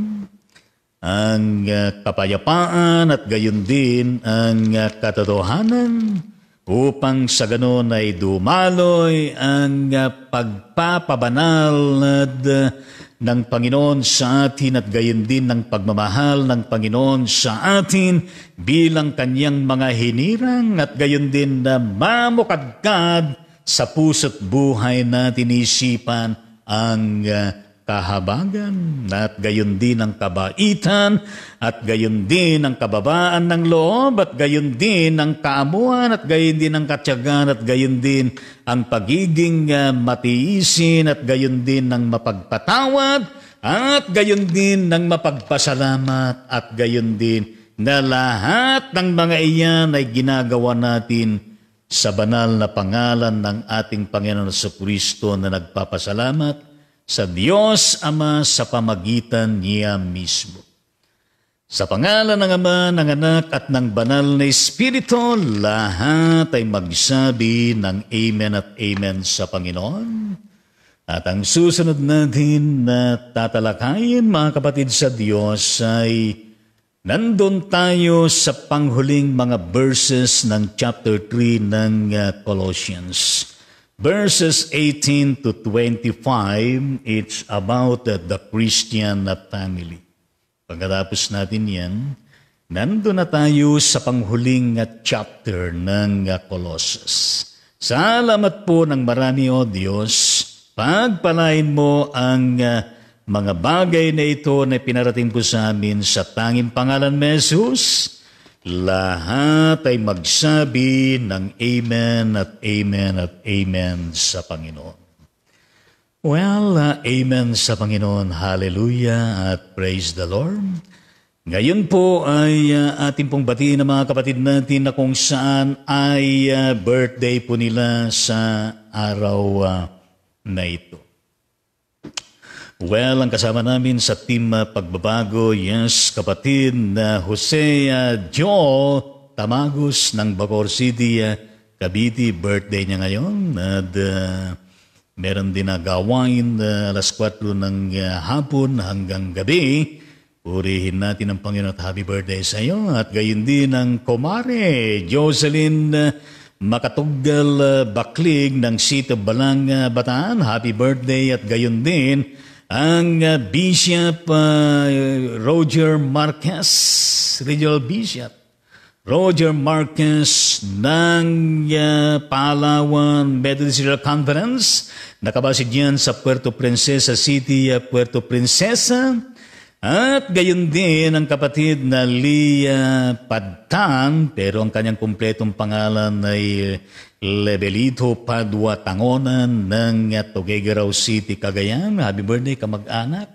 ang kapayapaan at gayon din ang katotohanan, upang sa ganon ay dumaloy ang pagpapabanal ng Panginoon sa atin at gayon din ng pagmamahal ng Panginoon sa atin bilang kanyang mga hinirang at gayon din na mamukadkad sa puso't buhay natin isipan ang kahabagan at gayon din ang kabaitan at gayon din ang kababaan ng loob at gayon din ang kaamuan at gayon din ang katyagan at gayon din ang pagiging matiisin at gayon din ang mapagpatawad at gayon din ang mapagpasalamat at gayon din na lahat ng mga iyan ay ginagawa natin sa banal na pangalan ng ating Panginoon Jesucristo na nagpapasalamat sa Diyos Ama sa pamagitan niya mismo. Sa pangalan ng Ama, ng Anak at ng Banal na Espiritu, lahat ay magsabi ng Amen at Amen sa Panginoon. At ang susunod natin na tatalakayin, mga kapatid sa Diyos, ay nandun tayo sa panghuling mga verses ng chapter 3 ng Colossians. verses 18 to 25, it's about the Christian family. Pagkatapos natin yan, nandun na tayo sa panghuling chapter ng Colossus. Salamat po ng marami, O Diyos. Pagpalain mo ang mga bagay na ito na pinarating po sa amin sa tanging pangalan ni Jesus. Lahat ay magsabi ng Amen at Amen at Amen sa Panginoon. Well, Amen sa Panginoon. Hallelujah at praise the Lord. Ngayon po ay ating pong batiin ng mga kapatid natin na kung saan ay birthday po nila sa araw na ito. Well, ang kasama namin sa team Pagbabago, yes, kapatid na Jose Joe Tamagos ng Bacoor City, Cavite, birthday niya ngayon. At meron din na gawain alas 4 ng hapon hanggang gabi. Purihin natin ang Panginoon at happy birthday sa iyo. At gayon din ang Komare Jocelyn Makatugal Baklig ng Sito Balang, Bataan. Happy birthday at gayon din ang Bishop Roger Marquez, Regional Bishop Roger Marquez ng Palawan Methodist Regional Conference. Nakabase diyan sa Puerto Princesa City, Puerto Princesa. At gayon din ang kapatid na Lia Padtan, pero ang kanyang kumpletong pangalan ay Lebelito Padua Tangonan ng Tuguegarao City, Cagayan. Happy birthday, kamag-anak.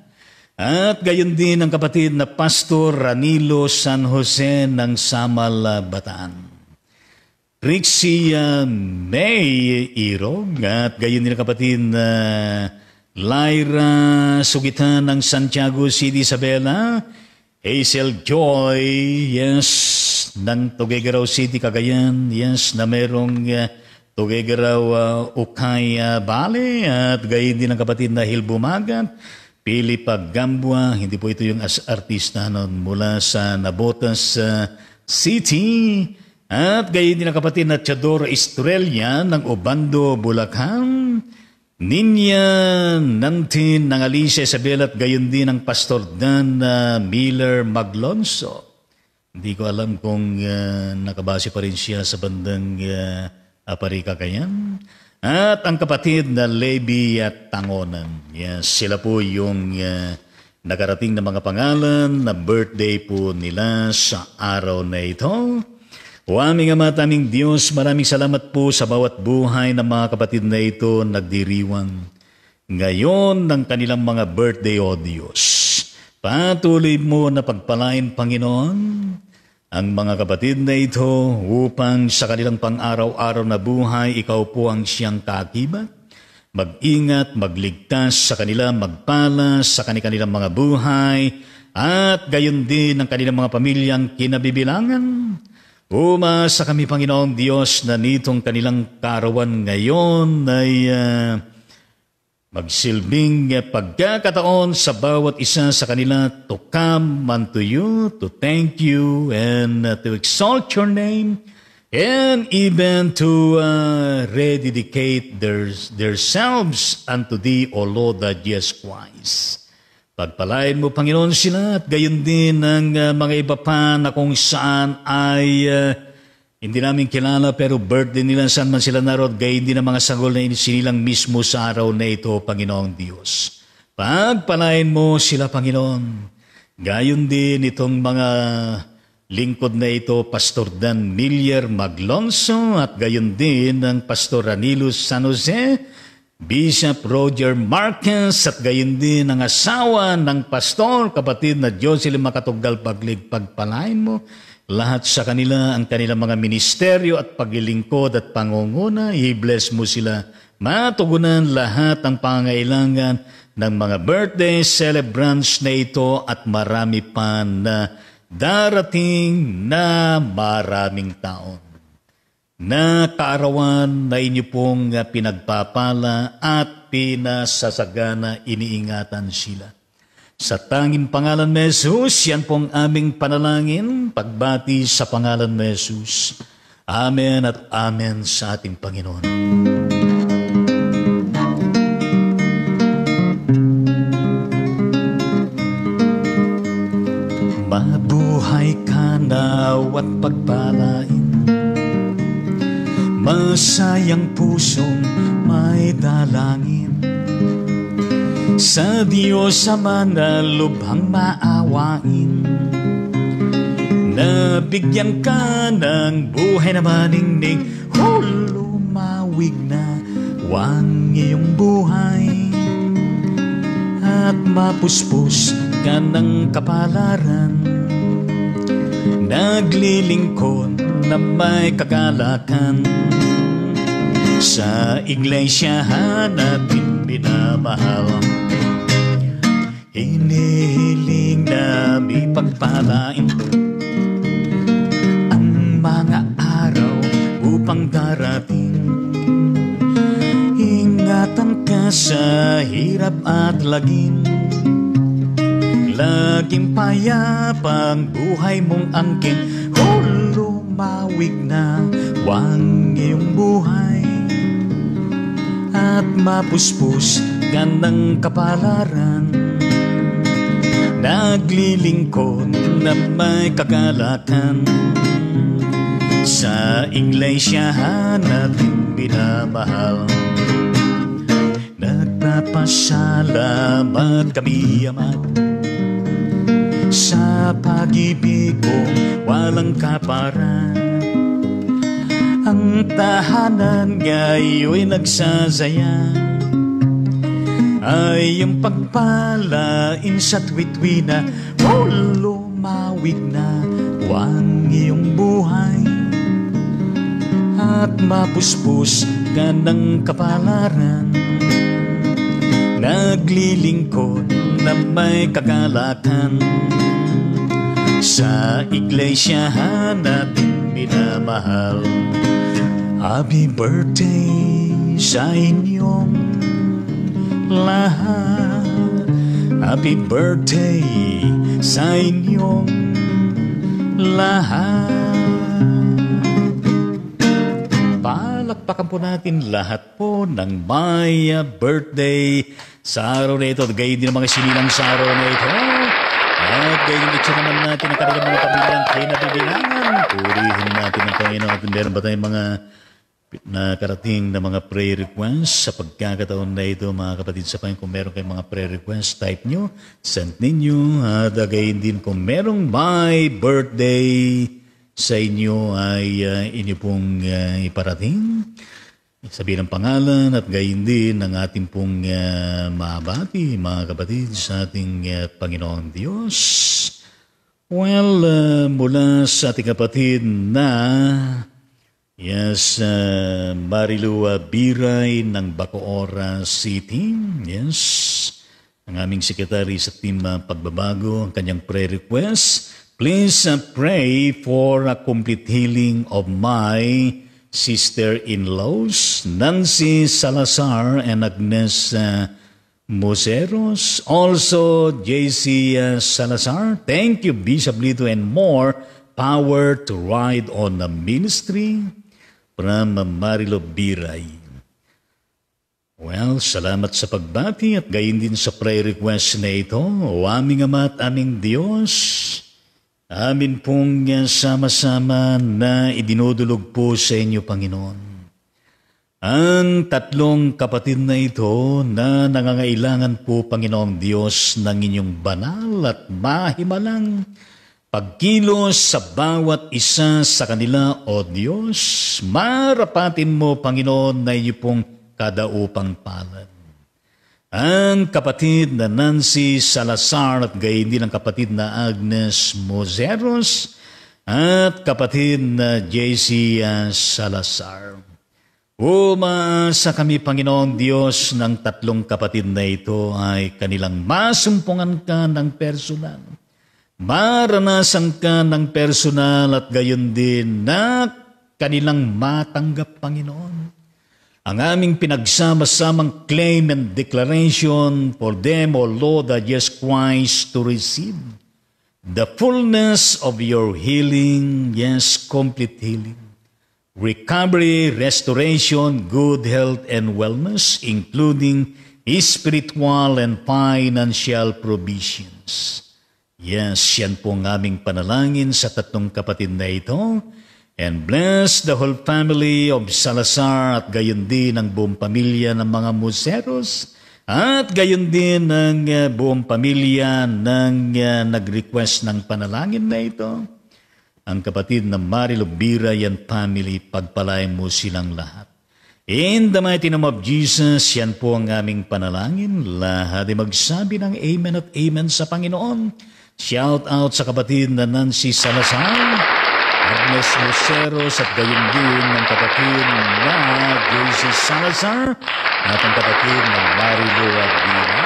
At gayon din ang kapatid na Pastor Ranilo San Jose ng Samal, Bataan. Trixie May Irog at gayon din ang kapatid na Lyra Sugitan ng Santiago City, Isabela. Hazel Joy, yes, ng Tuguegarao City, Cagayan. Yes, na merong Tuguegarao Ukay Bale. At gayon din ang kapatid na Hilbumagat, Philip Gambua. Hindi po ito yung artista noon, mula sa Nabotas City. At gayon din ang kapatid na Chador Estrella ng Obando, Bulacan. Ninya Nantin ng Alicia Isabel at gayon din ang Pastor Dan Miller Maglonso. Hindi ko alam kung nakabase pa rin siya sa bandang Aparika Kayan. At ang kapatid na Levi at Tangonan. Yes, sila po yung nakarating na mga pangalan na birthday po nila sa araw na ito. O aming Ama at aming Diyos, maraming salamat po sa bawat buhay ng mga kapatid na ito nagdiriwang ngayon ng kanilang mga birthday, O Diyos. Patuloy mo na pagpalain, Panginoon, ang mga kapatid na ito upang sa kanilang pang-araw-araw na buhay, ikaw po ang siyang kaakibat. Mag-ingat, magligtas sa kanila, magpalas sa kanilang mga buhay, at gayon din ang kanilang mga pamilyang kinabibilangan. Umasa kami, Panginoong Diyos, na nitong kanilang karawan ngayon ay magsilbing pagkakataon sa bawat isa sa kanila to come unto you, to thank you, and to exalt your name, and even to rededicate themselves unto thee, O Lord Jesus Christ. Pagpalain mo, Panginoon, sila at gayon din ng mga iba pa na kung saan ay hindi namin kilala pero birthday nila saan man sila naroon, gayon din ang mga sagol na sinilang mismo sa araw na ito, Panginoong Diyos. Pagpalain mo sila, Panginoon. Gayon din itong mga lingkod na ito, Pastor Dan Miller Maglonso at gayon din ang Pastor Ranilo San Jose, Bishop Roger Marquez at gayon din ang asawa ng pastor, kapatid na Jocelyn Makatugal Paglig. Pagpalain mo lahat sa kanila, ang kanilang mga ministeryo at paglilingkod at pangunguna. I-bless mo sila. Matugunan lahat ang pangangailangan ng mga birthday celebrants na ito at marami pa na darating na maraming taon na kaarawan na inyo pong pinagpapala at pinasasagana, iniingatan sila. Sa tanging pangalan ni Jesus, yan pong aming panalangin, pagbati sa pangalan ni Jesus. Amen at amen sa ating Panginoon. Mabuhay ka nawat pagpalain, masayang pusong may dalangin, sa Diyos Ama na lubhang maawain, nabigyan ka ng buhay na maningning, lumawig na wang iyong buhay, at mapuspos ka ng kapalaran, naglilingkod na may kagalakan, sa iglesia natin binamahal. Hinihiling na may pagpalain ang mga araw upang darating, ingatan ka sa hirap at lagim, laging payapang buhay mong angkin, lumawig na wang iyong buhay, at mapuspos ka ng kapalaran, naglilingkod na may kagalakan, sa iglesia natin binamahal. Nagpapasalamat kami, Ama, sa pag-ibig mo walang kaparan, ang tahanan ngayo'y nagsasaya, ay ang pagpalain sa tuwi na, lumawig na wang iyong buhay, at mapuspos ka ng kapalaran, naglilingkod na may kagalakan, sa iglesia natin binamahal. Happy birthday sa inyong lahat, happy birthday sa inyong lahat. Palakpakan po natin lahat po ng may birthday sa araw na ito. Gayon din ang mga sinilang sa araw na ito. At gayon din naman natin ang kanilang mga pamilyang kinabibilangan. Purihin natin ang Panginoon. At meron ba tayong mga nakarating na mga prayer requests sa pagkakataon na ito, mga kapatid sa Panginoon? Kung meron kayong mga prayer requests, type nyo, send ninyo. At gayon din kung merong my birthday sa inyo ay inyo pong iparating, sabihin ang pangalan, at gayon din ang ating pong mabati, mga kapatid, sa ating Panginoong Diyos. Well, mula sa ating kapatid na Marilu Biray ng Bacoor City, ang aming sekretary sa team Pagbabago, ang kanyang prayer request. Please pray for a complete healing of my sister-in-laws, Nancy Salazar and Agnes Moseros. Also, JC Salazar. Thank you, Bishop Lito, and more power to ride on the ministry from Marilo Biray. Well, salamat sa pagbati at gayon din sa prayer request na ito. O aming Ama at aming Diyos, amin pong sama-sama na idinudulog po sa inyo, Panginoon, ang tatlong kapatid na ito na nangangailangan po, Panginoong Diyos, ng inyong banal at mahimalang pagkilos sa bawat isa sa kanila, O Diyos. Marapatin mo, Panginoon, na iyo pong kadaupang palad ang kapatid na Nancy Salazar at gayon din ang kapatid na Agnes Moseros at kapatid na JC Salazar. Umaasa kami, Panginoong Diyos, ng tatlong kapatid na ito ay kanilang masumpungan ka ng personal, maranasan ka ng personal, at gayon din na kanilang matanggap, Panginoon, ang aming pinagsama-samang claim and declaration for them, O Lord, that Jesus Christ, to receive the fullness of your healing, complete healing, recovery, restoration, good health, and wellness, including spiritual and financial provisions. Yes, yan po ang aming panalangin sa tatlong kapatid na ito. And bless the whole family of Salazar at gayon din ang buong pamilya ng mga Museros at gayon din ang buong pamilya ng nag-request ng panalangin na ito. Ang kapatid na Marilo Bira and family, pagpalain mo silang lahat. In the mighty name of Jesus, yan po ang aming panalangin. Lahat ay magsabi ng Amen at Amen sa Panginoon. Shout out sa kapatid na Nancy Salazar, Agnes Luceros at gayon din ng kapatid na JC Salazar at ang kapatid na Marilo Bira.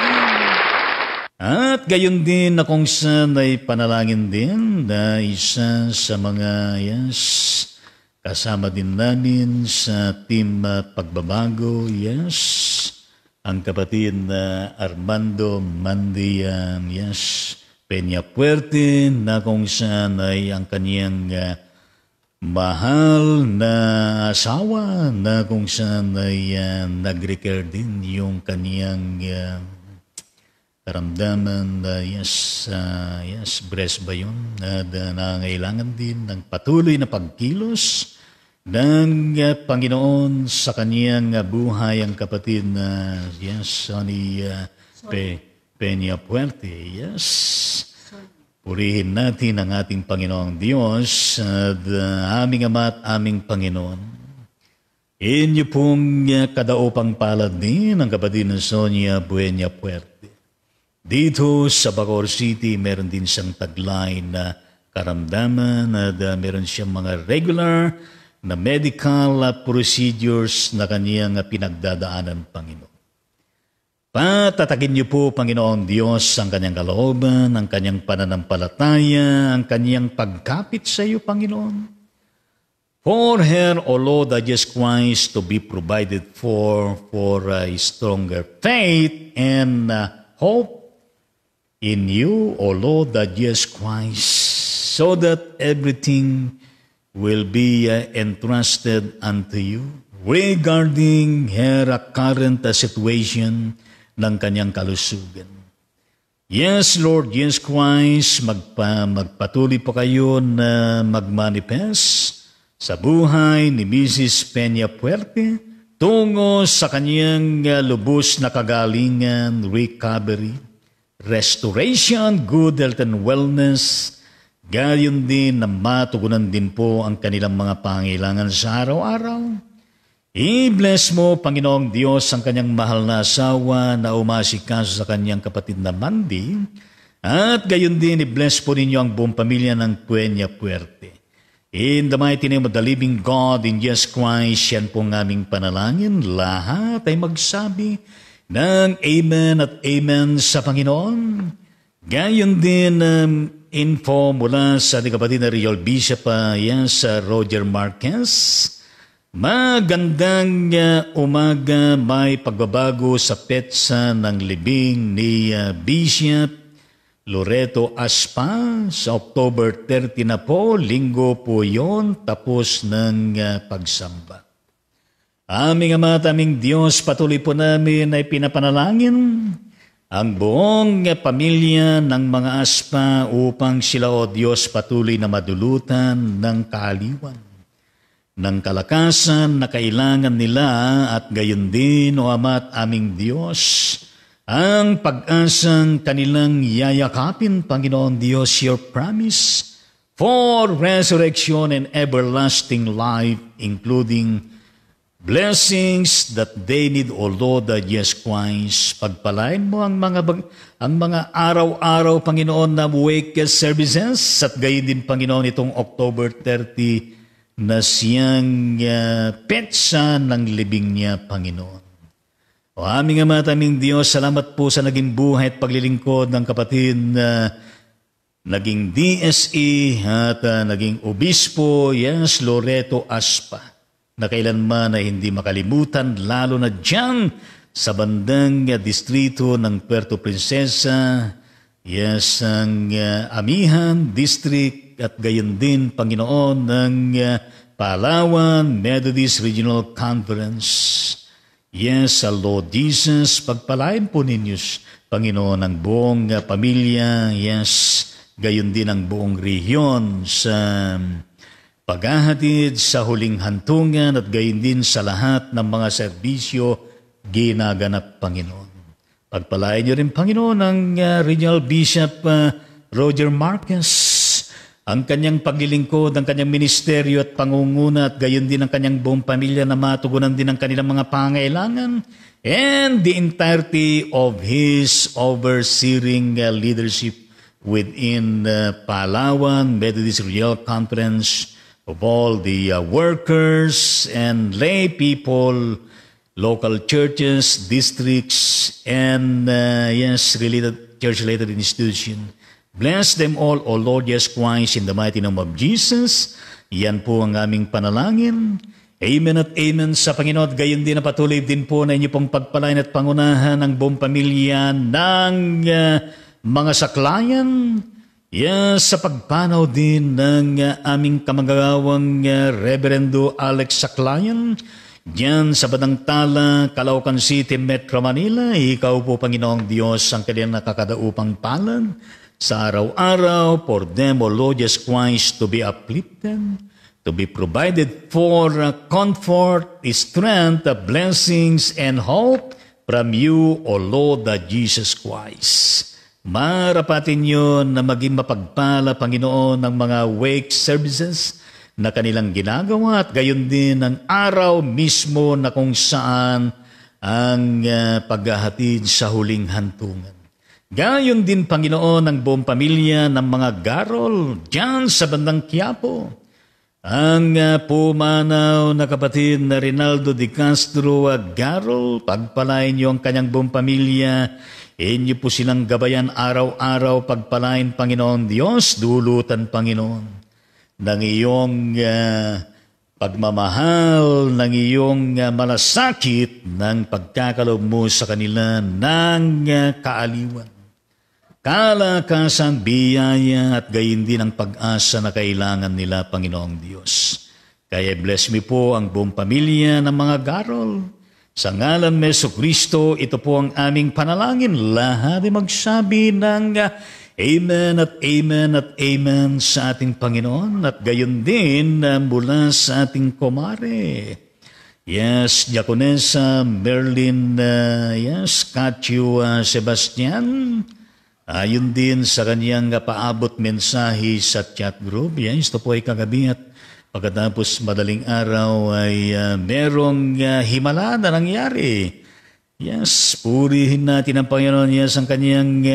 At gayon din na kung saan ay panalangin din na isa sa mga kasama din namin sa team Pagbabago, ang kapatid na Armando Mandian, Peña Puerte, na kung saan ay ang kaniyang mahal na asawa, na kung saan ay nag-recur din yung kaniyang karamdaman, breast ba yun? Na nangailangan din ng patuloy na pagkilos ng Panginoon sa kaniyang buhay ang kapatid na Sonny Peña Puerte. Purihin natin ang ating Panginoong Diyos at aming Ama at aming Panginoon. Inyo pong kadaupang palad din ang kapatid na Sonia Peña Puerte. Dito sa Bacoor City, meron din siyang taglay na karamdaman at meron siyang mga regular na medical procedures na kaniyang pinagdadaanan, Panginoon. Patatakin niyo po, Panginoon Diyos, ang kanyang kalooban, ang kanyang pananampalataya, ang kanyang pagkapit sa iyo, Panginoon. For her, O Lord, Jesus Christ, to be provided for a stronger faith and hope in you, O Lord, Jesus Christ, so that everything will be entrusted unto you regarding her current situation ng kanyang kalusugan. Yes, Lord Jesus Christ, magpatuloy po kayo na magmanifest sa buhay ni Mrs. Peña Puerte tungo sa kanyang lubos na kagalingan, recovery, restoration, good health and wellness, gayon din na matugunan din po ang kanilang mga pangailangan sa araw-araw. I-bless mo, Panginoong Diyos, ang kanyang mahal na asawa na umasikaso sa kanyang kapatid na Mandy, at gayon din i-bless po ninyo ang buong pamilya ng Peña Puerte. In the mighty name of the living God, in Jesus Christ, yan po ang aming panalangin. Lahat ay magsabi ng Amen at Amen sa Panginoon. Gayon din info mula sa ating kapatid na Real Bishop sa Roger Marquez. Magandang umaga, may pagbabago sa petsa ng libing ni Bishop Loreto Aspa. Sa October 30 na po, linggo po yon, tapos ng pagsamba. Aming Ama at aming Diyos, patuloy po namin ay pinapanalangin ang buong pamilya ng mga Aspa upang sila, O Diyos, patuloy na madulutan ng kaaliwan, ng kalakasan na kailangan nila, at gayon din, O Ama at aming Diyos, ang pag-asang kanilang yayakapin, Panginoon Diyos, your promise for resurrection and everlasting life, including blessings that they need, O Lord, Jesus Christ. Pagpalain mo ang mga araw-araw, Panginoon, na wake services, at gayon din, Panginoon, itong October 30 na siyang petsa ng libing niya, Panginoon. O aming Ama at aming Diyos, salamat po sa naging buhay at paglilingkod ng kapatid na naging DSE at naging obispo, Loreto Aspa, na kailanman ay hindi makalimutan, lalo na dyan sa bandang distrito ng Puerto Princesa, ang Amihan District, at gayon din, Panginoon, ng Palawan Methodist Regional Conference. Lord Jesus, pagpalain po ninyo, Panginoon, ang buong pamilya, gayon din ang buong rehiyon sa paghahatid sa huling hantungan at gayon din sa lahat ng mga serbisyo ginaganap, Panginoon. Pagpalain niyo rin, Panginoon, ang Regional Bishop Roger Marquez, ang kanyang paglilingkod, ang kanyang ministeryo at pangunguna at gayon din ang kanyang buong pamilya na matugunan din ang kanilang mga pangailangan and the entirety of his overseeing leadership within Palawan Methodist Regional Conference, of all the workers and lay people, local churches, districts, and church-related institutions. Bless them all, O Lord Jesus Christ, in the mighty name of Jesus. Yan po ang aming panalangin. Amen at amen sa Panginoon. At gayon din na patuloy din po na inyo pong pagpalain at pangunahan ng buong pamilya ng mga saklayan. Sa pagpanaw din ng aming kamagagawang Reverendo Alex Saklayan, diyan sa Badangtala, Caloocan City, Metro Manila. Ikaw po, Panginoong Diyos, ang kanyang nakakadaupang palad sa araw-araw for them, O Lord Jesus Christ, to be uplifted, to be provided for comfort, strength, blessings, and hope from you, O Lord Jesus Christ. Marapatin niyo na maging mapagpala, Panginoon, ng mga wake services na kanilang ginagawa at gayon din ang araw mismo na kung saan ang paghahatid sa huling hantungan. Gayon din, Panginoon, ang buong pamilya ng mga Garol diyan sa bandang Quiapo. Ang pumanaw na kapatid na Rinaldo de Castro Garol, pagpalain niyo ang kanyang buong pamilya. Inyo po silang gabayan araw-araw, pagpalain, Panginoon Diyos, dulutan, Panginoon, ng iyong pagmamahal, ng iyong malasakit, ng pagkakaloob mo sa kanila ng kaaliwan. Kalakasan, biyaya at gayon din ang pag-asa na kailangan nila, Panginoong Diyos. Kaya bless me po ang buong pamilya ng mga Garol. Sa ngalan ni Jesucristo, ito po ang aming panalangin. Lahat ay magsabi ng amen at amen at amen sa ating Panginoon at gayon din mula sa ating kumare. Yes, Diakonesa Merlin, Katyu Sebastian. Ayon din sa kanyang paabot mensahe sa chat group. Yes, ito po ay kagabi at pagkatapos madaling araw ay merong himala na nangyari. Yes, purihin natin ang Panginoon. Yes, ang kanyang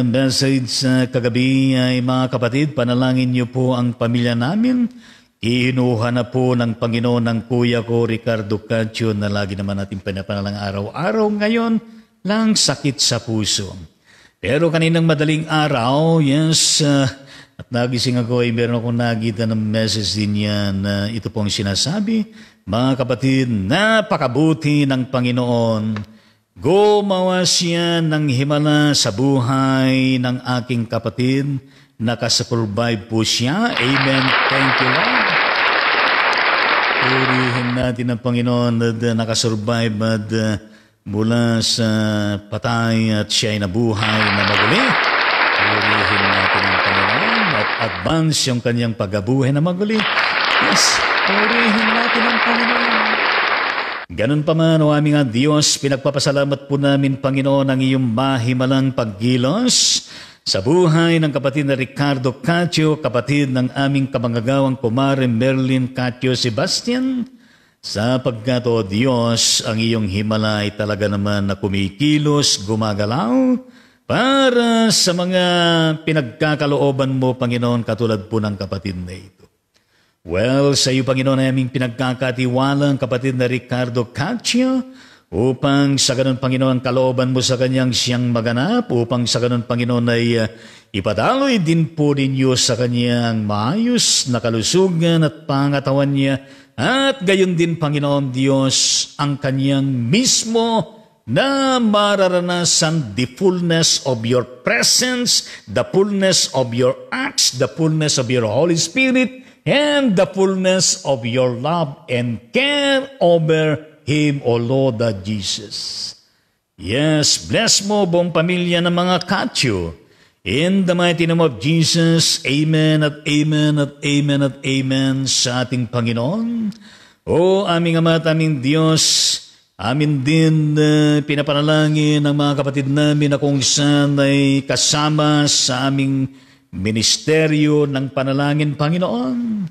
message sa kagabi ay, mga kapatid, panalangin niyo po ang pamilya namin. Ihinuha na po ng Panginoon ng kuya ko, Ricardo Cacho, na lagi naman natin pinapanalang araw-araw ngayon lang sakit sa puso. Pero kaninang madaling araw, at nagising ako ay meron akong nakita ng message din niya na ito pong sinasabi, mga kapatid, napakabuti ng Panginoon. Gumawa siya ng himala sa buhay ng aking kapatid. Nakasurvive po siya. Amen. Thank you, Lord. Purihin natin ang Panginoon na nakasurvive at mula sa patay at siya ay nabuhay na maguli. Purihin natin ang Panginoon at advance yung kanyang pag-abuhay na maguli. Yes, purihin natin ang Panginoon. Ganun pa man, o aming Diyos, pinagpapasalamat po namin, Panginoon, ang iyong mahimalang paggilos sa buhay ng kapatid na Ricardo Cacho, kapatid ng aming kamanggagawang kumare Merlin Cacho Sebastian, sapagkat, O Diyos, ang iyong himala ay talaga naman na kumikilos, gumagalaw, para sa mga pinagkakalooban mo, Panginoon, katulad po ng kapatid na ito. Well, sa iyo, Panginoon, ay aming pinagkakatiwala ang kapatid na Ricardo Cacho, upang sa ganun, Panginoon, kalooban mo sa kanyang siyang maganap, upang sa ganun, Panginoon, ay ipadaloy din po ninyo sa kanyang maayos na kalusugan at pangatawan niya, at gayon din, Panginoon Diyos, ang kanyang mismo na mararanasan the fullness of your presence, the fullness of your acts, the fullness of your Holy Spirit, and the fullness of your love and care over Him, O Lord Jesus. Yes, bless mo buong pamilya ng mga Cacho. In the mighty name of Jesus, amen at amen at amen at amen sa ating Panginoon. O aming Ama at aming Diyos, amin din pinapanalangin ang mga kapatid namin na kung saan ay kasama sa aming ministeryo ng panalangin, Panginoon.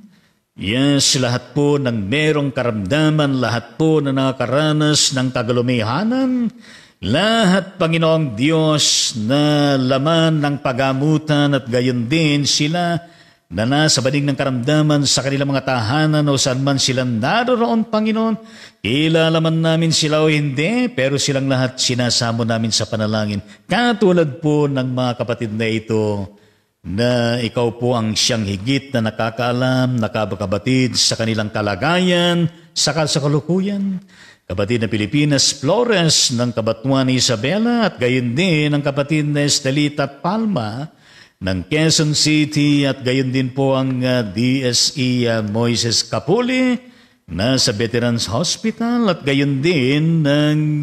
Yes, lahat po ng merong karamdaman, lahat po na nakakaranas ng kagalumihanan, lahat, Panginoong Diyos, na laman ng pagamutan at gayon din sila na nasa banig ng karamdaman sa kanilang mga tahanan o saan man sila naroon, Panginoon. Kilala man namin sila o hindi, pero silang lahat sinasamo namin sa panalangin. Katulad po ng mga kapatid na ito, na ikaw po ang siyang higit na nakakaalam, nakabakabatid sa kanilang kalagayan, sa kasalukuyan. Kapatid na Pilipinas Flores ng Cabanatuan Isabela at gayon din ang kapatid na Estelita Palma ng Quezon City at gayon din po ang DSE Moises Capuli na sa Veterans Hospital at gayon din ng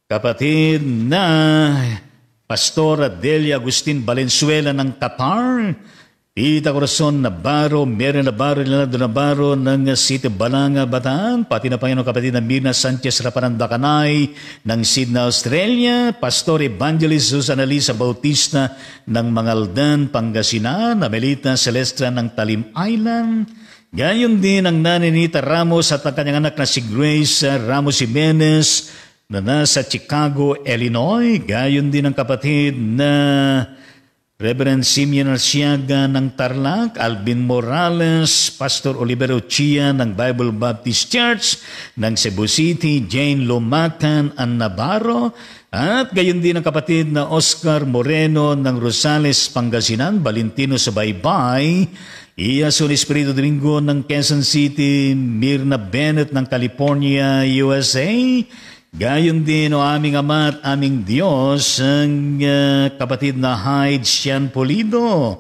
kapatid na Pastor Delia Agustin Valenzuela ng Qatar, Tita Corazon Navarro, Mary Navarro, Leonardo Navarro ng City Balanga, Bataan, pati na Panginoon kapatid na Mirna Sanchez Rapanandakanay ng Sydney, Australia, Pastor Evangelist Susan Alisa Bautista ng Mangaldan, Pangasinan, Amelita Celestra ng Talim Island, gayon din ang Nanay Nita Ramos at ang kanyang anak na si Grace Ramos Jimenez na nasa Chicago, Illinois, gayon din ang kapatid na Reverend Simeon Arciaga ng Tarlac, Alvin Morales, Pastor Olivero Chia ng Bible Baptist Church ng Cebu City, Jane Lumacan and Navarro, at gayon din ang kapatid na Oscar Moreno ng Rosales, Pangasinan, Valentino Subaybay, Iason Espiritu Domingo ng Quezon City, Mirna Bennett ng California, USA, gayon din o aming Ama at aming Diyos ang kapatid na Hyde Sian Polido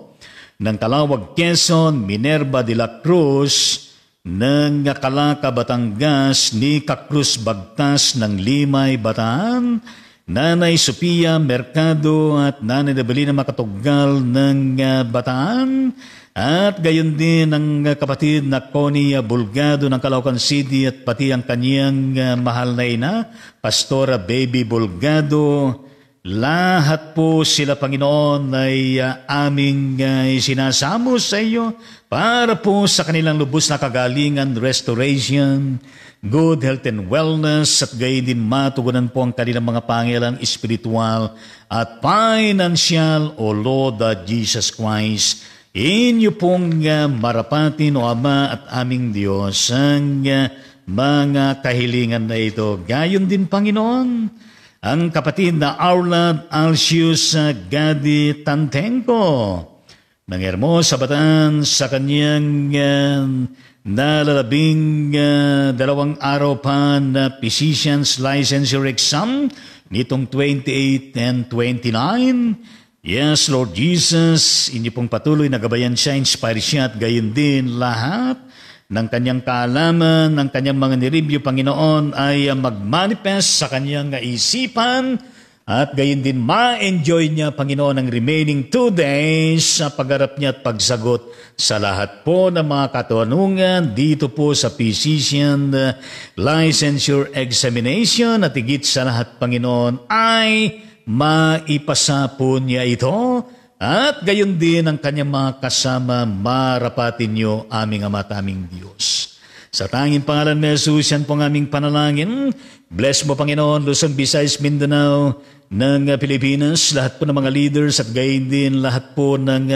ng Calawag, Quezon, Minerva de la Cruz ng Calaca, Batangas, Nika Cruz Bagtas ng Limay, Bataan, Nanay Sophia Mercado at Nanay Dabelina Makatugal ng Bataan, at gayon din ang kapatid na Connie Bulgado ng Caloocan City at pati ang kanyang mahal na ina, Pastora Baby Bulgado. Lahat po sila, Panginoon, ay aming sinasamo sa iyo para po sa kanilang lubos na kagalingan, restoration, good health and wellness, at gayon din matugunan po ang kanilang mga pangailangan espiritual at financial, O Lord Jesus Christ. Inyo pong marapatin, O Ama at aming Diyos, ang mga kahilingan na ito. Gayon din, Panginoon, ang kapatid na Aulad Alcius Gadi Tantenko ng Hermosa, Bataan sa kanyang nalalabing 2 araw pa na physician's licensure exam nitong 28 and 29. Yes, Lord Jesus, inyo pong patuloy na gabayan siya, inspire siya at gayon din lahat ng kanyang kaalaman, ng kanyang mga nireview, Panginoon, ay mag-manifest sa kanyang isipan at gayon din ma-enjoy niya, Panginoon, ang remaining 2 days sa pagharap niya at pagsagot sa lahat po ng mga katanungan dito po sa Physician Licensure Examination at higit sa lahat, Panginoon, ay maipasa po niya ito at gayon din ang kanyang mga kasama, marapatin niyo, aming Ama at aming Diyos. Sa tanging pangalan ni Jesus, yan po ang aming panalangin. Bless mo, Panginoon, Luzon, Visayas, Mindanao, ng Pilipinas, lahat po ng mga leaders at gayon din lahat po ng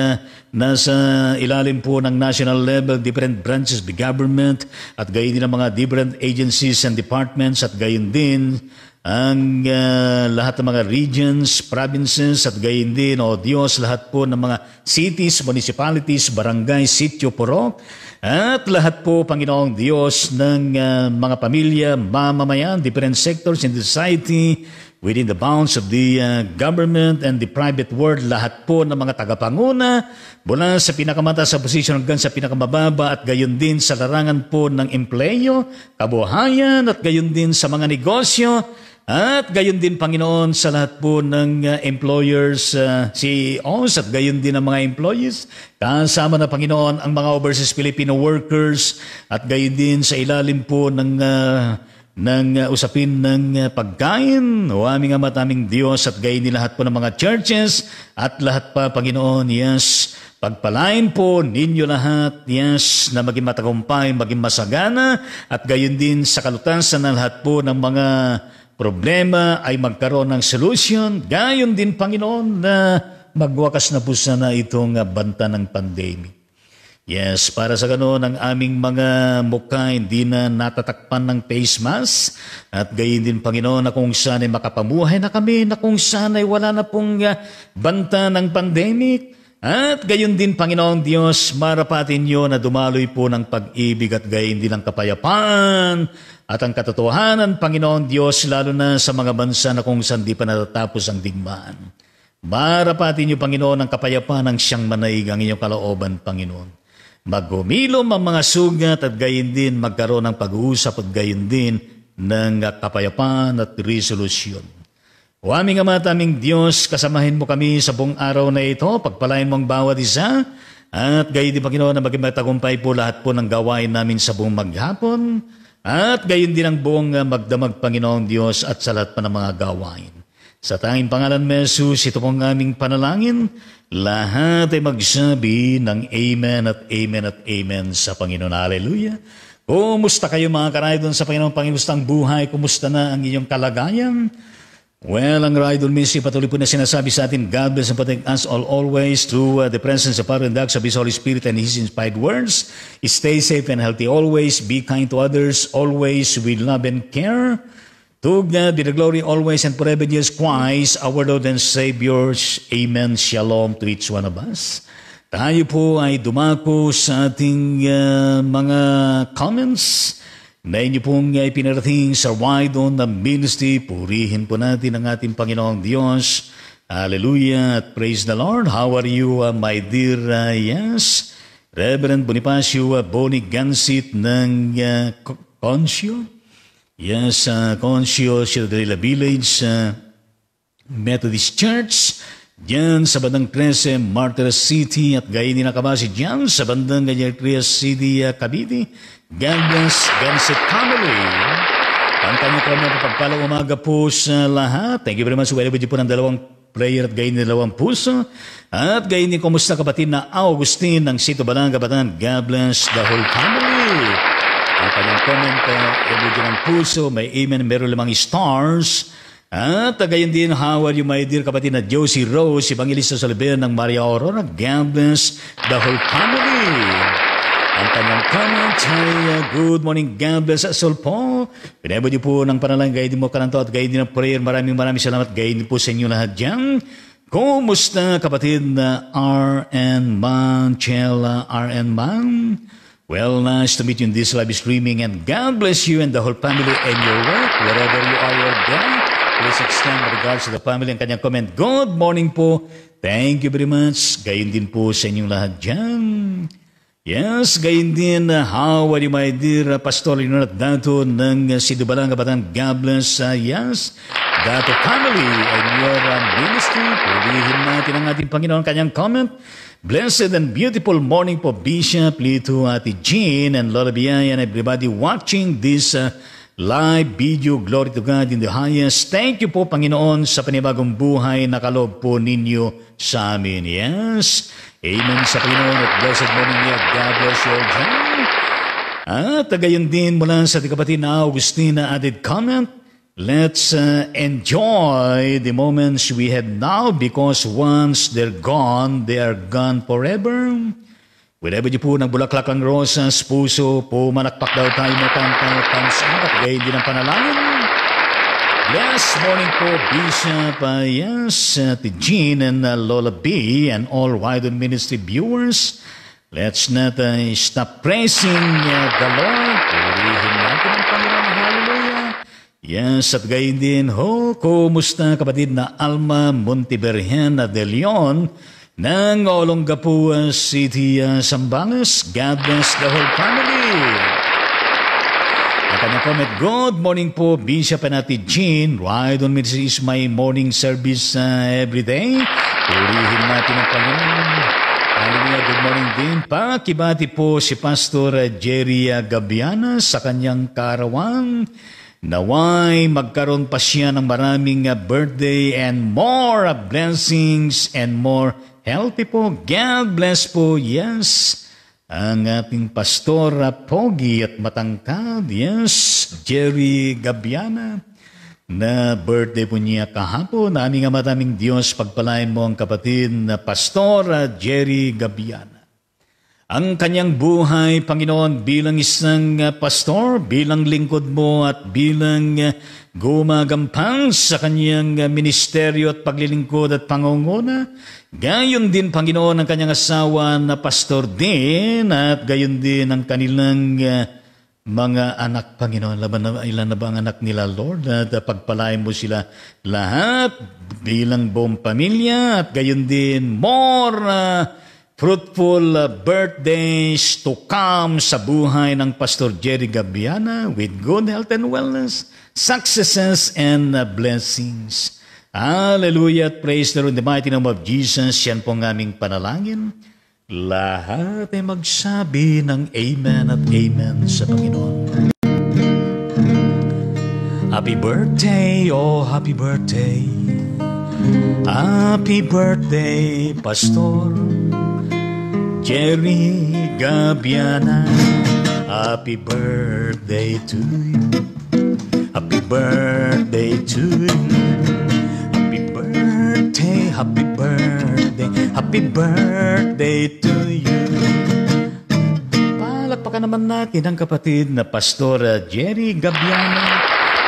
nasa ilalim po ng national level, different branches of the government at gayon din ang mga different agencies and departments at gayon din ang lahat ng mga regions, provinces at gayon din, O Diyos, lahat po ng mga cities, municipalities, barangay, sitio, purok, at lahat po, Panginoong Diyos, ng mga pamilya, mamamayan, different sectors in the society, within the bounds of the government and the private world, lahat po ng mga tagapanguna, mula sa pinakamataas sa posisyon hanggang sa pinakamababa at gayon din sa larangan po ng empleyo, kabuhayan at gayon din sa mga negosyo, At gayon din, Panginoon, sa lahat po ng employers, CEOs, at gayon din ang mga employees. Kasama na, Panginoon, ang mga overseas Filipino workers, at gayon din sa ilalim po ng usapin ng pagkain. O aming Ama at aming Diyos, at gayon din lahat po ng mga churches, at lahat pa, Panginoon, yes, pagpalain po ninyo lahat, yes, na maging matagumpay, maging masagana, at gayon din sa kalutasan ng lahat po ng mga problema ay magkaroon ng solution. Gayon din, Panginoon, na magwakas na po sana itong banta ng pandemic. Yes, para sa ganoon, ang aming mga mukha hindi na natatakpan ng face mask. At gayon din, Panginoon, na kung saan ay makapamuhay na kami, na kung saan ay wala na pong banta ng pandemic. At gayon din, Panginoon Diyos, marapatin niyo na dumaloy po ng pag-ibig at gayon din ang kapayapaan at ang katotohanan, Panginoon Diyos, lalo na sa mga bansa na kung saan di pa natatapos ang digmaan. Marapatin niyo, Panginoon, ang kapayapaan ng siyang manaig ang inyong kalooban, Panginoon. Maghumilom ang mga sugat at gayon din magkaroon ng pag-uusap at gayon din ng kapayapaan at resolusyon. O aming Ama at aming Diyos, kasamahin mo kami sa buong araw na ito, pagpalain mo ang bawat isa, at gayon din, Panginoon, na maging matagumpay po lahat po ng gawain namin sa buong maghapon, at gayon din ang buong magdamag, Panginoon Diyos, at sa lahat pa ng mga gawain. Sa tanging pangalan ni Jesus, ito pong aming panalangin, lahat ay magsabi ng Amen at Amen at Amen sa Panginoon. Hallelujah! Kumusta kayo mga karaydon sa Panginoon? Panginoon ang buhay, kumusta na ang inyong kalagayan? Well, ang Raidon Ministry patuloy po na sinasabi sa atin, God bless and protect us all always through the presence of Father and the acts of His Holy Spirit and His inspired words. Stay safe and healthy always. Be kind to others always with love and care. To God be the glory always and forever, Jesus Christ, our Lord and Savior. Amen. Shalom to each one of us. Tayo po ay dumako sa ating mga comments na inyo pong ipinarating sa Raidon na Ministry. Purihin po natin ang ating Panginoong Diyos. Hallelujah at praise the Lord. How are you, my dear, yes, Reverend Bonifacio Boni Gansit ng Concio? Yes, Concio, Ciudadela Village, Methodist Church, diyan sa bandang 13, Martyrs City, at gayon din nakabase diyan sa bandang Trias City, Cavite. God bless, Gansit family. Ang kanyang kanyang pagpalang umaga po sa lahat. Thank you very much. Welcome po ng dalawang prayer at gayon din dalawang puso. At gayon din kumusta kapatid na Augustine ng Sito Balanga, Bataan. God bless the whole family. Ang kanyang comment, emoji ng puso, may amen, meron lamang stars. At gayon din, how are you, my dear kapatid na Josie Rose, Evangelista Soliver ng Maria Aurora. God bless the whole family. Ang kanyang comment ay, good morning, God bless us all po. Pinebo niyo po ng panalangin, gayon din mo kalanto at gayon din ng prayer. Maraming salamat, gayon din po sa inyo lahat dyan. Kumusta kapatid na R.N. Manchela, R.N. Man? Well, nice to meet you in this live streaming, and God bless you and the whole family and your work, wherever you are your day. Please extend my regards to the family. Ang kanyang comment, good morning po. Thank you very much. Gayon din po sa inyong lahat dyan. Yes, gayon din, how are you, my dear Pastor Leonard Dato ng Sidubalanga, Bataan. God bless, yes, Dato family and your ministry. Purihin natin ang ating Panginoon. Kanyang comment, blessed and beautiful morning po, Bishop Lito, Ate Jean, and Lola Biay, and everybody watching this live video. Glory to God in the highest. Thank you po, Panginoon, sa panibagong buhay na kaloob po ninyo sa amin. Yes. Amen sa Panginoon at blessed morning niya. God bless you all. At gayon din mula sa ating kapatid na Augustina added comment, let's enjoy the moments we have now because once they're gone, they are gone forever. Whenever niyo po ng bulaklak ang rosas, puso, pumanakpak daw tayo na thumbs up at gayon din ang panalangin. Yes, morning po, Bishop, yes, Jean and Lola B and all Raidon Ministry viewers. Let's not stop praising the Lord. Purihin natin ang Panginoon. Hallelujah. Yes, at gayon din, kumusta kapatid na Alma Montevergena de Leon ng Olongapo City, Zambales. God bless the whole family. Ang kanyang comment, good morning po, Bishop and Ate Jean. Right on me, this is my morning service every day. Purihin natin ang Panginoon. Hallelujah, good morning din. Pakibati po si Pastor Jerry Gabiana sa kanyang kaarawan. Naway magkaroon pa siya ng maraming birthday and more blessings and more healthy po. God bless po, yes. Ang ating pastor, pogi at matangkad, yes, Jerry Gabiana, na birthday po niya kahapon. Aming amataming Diyos, pagpalain mo ang kapatid na pastor, Jerry Gabiana. Ang kanyang buhay, Panginoon, bilang isang pastor, bilang lingkod mo at bilang gumagampang sa kanyang ministeryo at paglilingkod at pangunguna. Gayon din, Panginoon, ang kanyang asawa na pastor din at gayon din ang kanilang mga anak, Panginoon. Ilan na ba ang anak nila, Lord? At pagpalain mo sila lahat bilang buong pamilya at gayon din more fruitful birthdays to come sa buhay ng Pastor Jerry Gabiana with good health and wellness, successes and blessings. Hallelujah at praise the Lord in the mighty name of Jesus. Yan po ang aming panalangin. Lahat ay magsabi ng Amen at Amen sa Panginoon. Happy birthday, oh happy birthday. Happy birthday, Pastor Jerry Gabiana. Happy birthday to you. Happy birthday to you. Happy birthday, happy birthday to you. Palakpakan naman natin ang kapatid na Pastor Jerry Gabiana,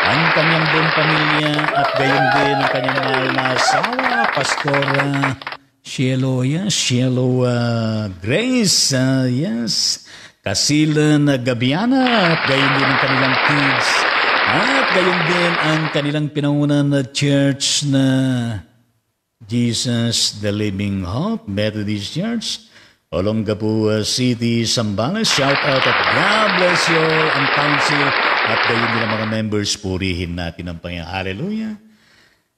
ang kanyang buong pamilya at gayon din ang kanyang mahal na asawa, Pastor Cielo Grace, yes, Kasilan Gabiana at gayon din ang kanilang kids at gayon din ang kanilang pinangunan na church na Jesus the Living Hope Methodist Church, Olongapo City, Zambales. Shout out at God bless you all ang council at gayon din ang mga members. Purihin natin ang Panginoon. Hallelujah.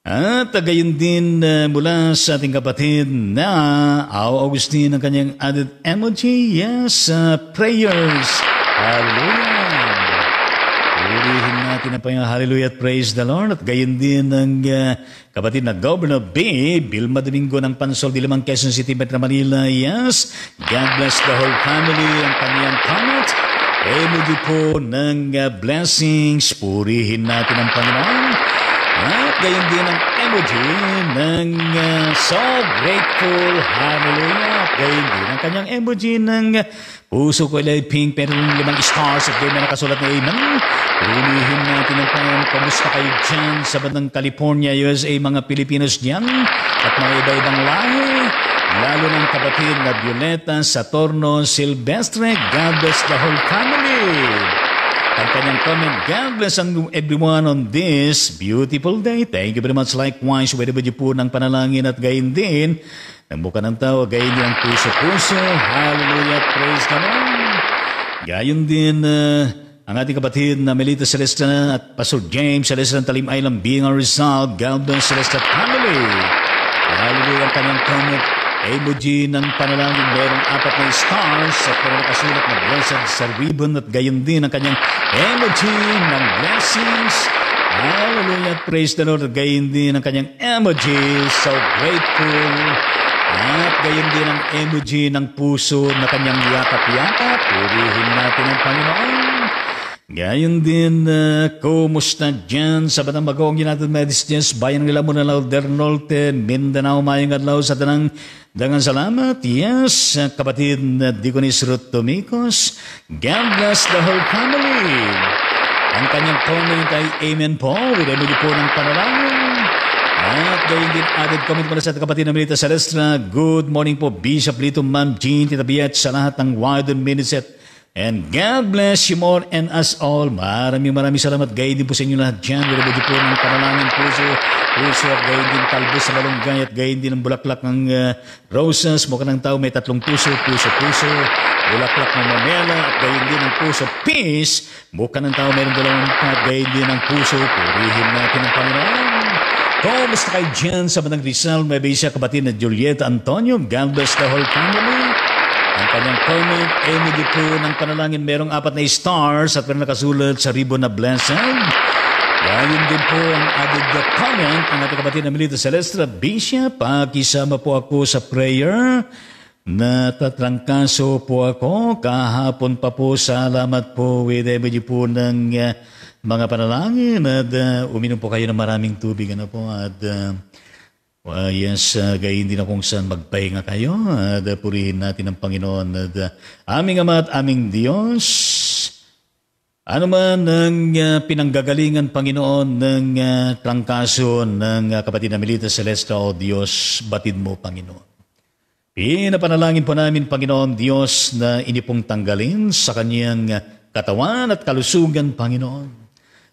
At gayon din mula sa ating kapatid na Augustine ang kanyang added emoji. Yes, prayers. Hallelujah. Purihin natin ang Panginoon. Hallelujah at praise the Lord. At gayon din ng kapatid na Governor B. Vilma Domingo ng Pansol, Diliman, Quezon City, Metro Manila. Yes, God bless the whole family. Ang kanyang comment, emoji po ng blessings. Purihin natin ang Panginoon. At gayon din ang emoji ng so grateful. Hallelujah. At gayon din ang kanyang emoji ng puso ko ilay pink pero 5 stars at gayon na nakasulat na Amen. Purihin natin ang Panginoon. Kamusta kayo dyan sa bandang California, USA, mga Pilipinos dyan at mga iba-ibang lahi, lalo ng kapatid na Violeta, Saturno, Silvestre. God bless the whole family. Ang kanyang comment, God bless everyone on this beautiful day. Thank you very much. Likewise, wherever you po ng panalangin at gayon din ng buka ng tao, gayon din ang puso-puso. Hallelujah, praise the Lord. Gayon din ang ating kapatid na Melita Celestina at Pastor James Celestina Talim Island, being a result, God bless Celestina family. Hallelujah, ang kanyang comment, emoji ng panalangin, merong 4 na stars at merong kasulat na blessed sa ribbon at gayon din ang kanyang emoji ng blessings. Hallelujah, praise the Lord. At gayon din ang kanyang emoji, so grateful. At gayon din ang emoji ng puso na kanyang yakap-yakap. Purihin natin ang Panginoon. Gayon din, kumusta dyan sa Batang Bagong United Methodist Bayan ng Lamuna Lauder Norte, Mindanao, mayang adlaw sa tanang dangan salamat. Yes, kapatid na Deaconess Ruth Tomicos, God bless the whole family. Ang kanyang comment ay Amen po, with emoji po ng panalangin. At gayon din added comment mula sa kapatid na Melita Celestra, good morning po Bishop Lito, Ma'am Jean, Tita Biat, sa lahat ng Widen Ministet And God bless you more and us all. Maraming salamat. Gayon din po sa inyo lahat dyan. Wala po ng panalangin puso at gayon din talbos sa malunggay at gayon din ang bulaklak ng roses. Mukha ng tao may 3 puso. Bulaklak ng mamela at gayon din ang puso. Peace. Mukha ng tao mayroong 2 at gayon din ang puso. Purihin natin ang Panginoon. Kumusta kayo dyan sa Batang Rizal? May bisa kapatid na Julieta Antonio. God bless the whole family. Ang kanyang comment, emoji po ng panalangin, merong 4 na stars at meron nakasulat sa ribbon na blessing. Gayon din po ang added comment ng ating kapatid na Melita Celestra Bishop. Pakisama po ako sa prayer. Natatrangkaso po ako. Kahapon pa po, salamat po with emoji po ng mga panalangin. At uminom po kayo ng maraming tubig. At gayon din akong saan magpahinga kayo at purihin natin ang Panginoon at aming Ama at aming Diyos. Ano man ang pinanggagalingan, Panginoon, ng trangkaso ng kapatid na Melita Celestra, o Diyos, batid mo, Panginoon. Pinapanalangin po namin, Panginoon, Diyos, na inipong tanggalin sa kanyang katawan at kalusugan, Panginoon.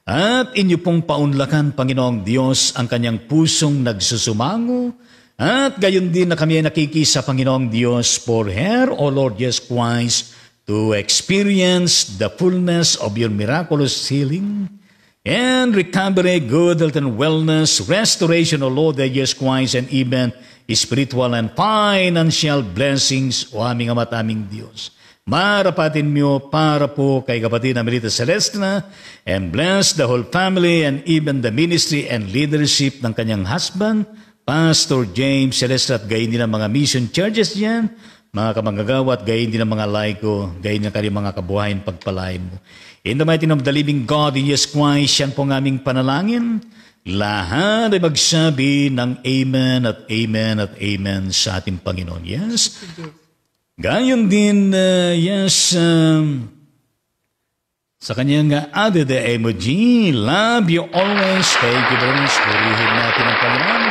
At inyo pong paunlakan, Panginoong Diyos, ang kanyang pusong nagsusumango. At gayon din na kami ay nakikisa, Panginoong Diyos, for her, O Lord Jesus Christ, to experience the fullness of your miraculous healing and recovery, good health and wellness, restoration, O Lord Jesus Christ, and even spiritual and financial blessings, O aming Ama at aming Diyos. Marapatin mo para po kay kapatid na Melita Celestra and bless the whole family and even the ministry and leadership ng kanyang husband, Pastor James Celestra, at gayon din ang mga mission churches diyan, mga kamanggagawa at gayon din ang mga laiko, gayon din ang kanyang mga kabuhayan, pagpalain mo. In the mighty name of the living God, in Jesus Christ, yan po ang aming panalangin. Lahat ay magsabi ng Amen at Amen at Amen sa ating Panginoon. Yes. Gayon din, sa kanyang added emoji, love you always, thank you very much, purihin natin ang Panginoon.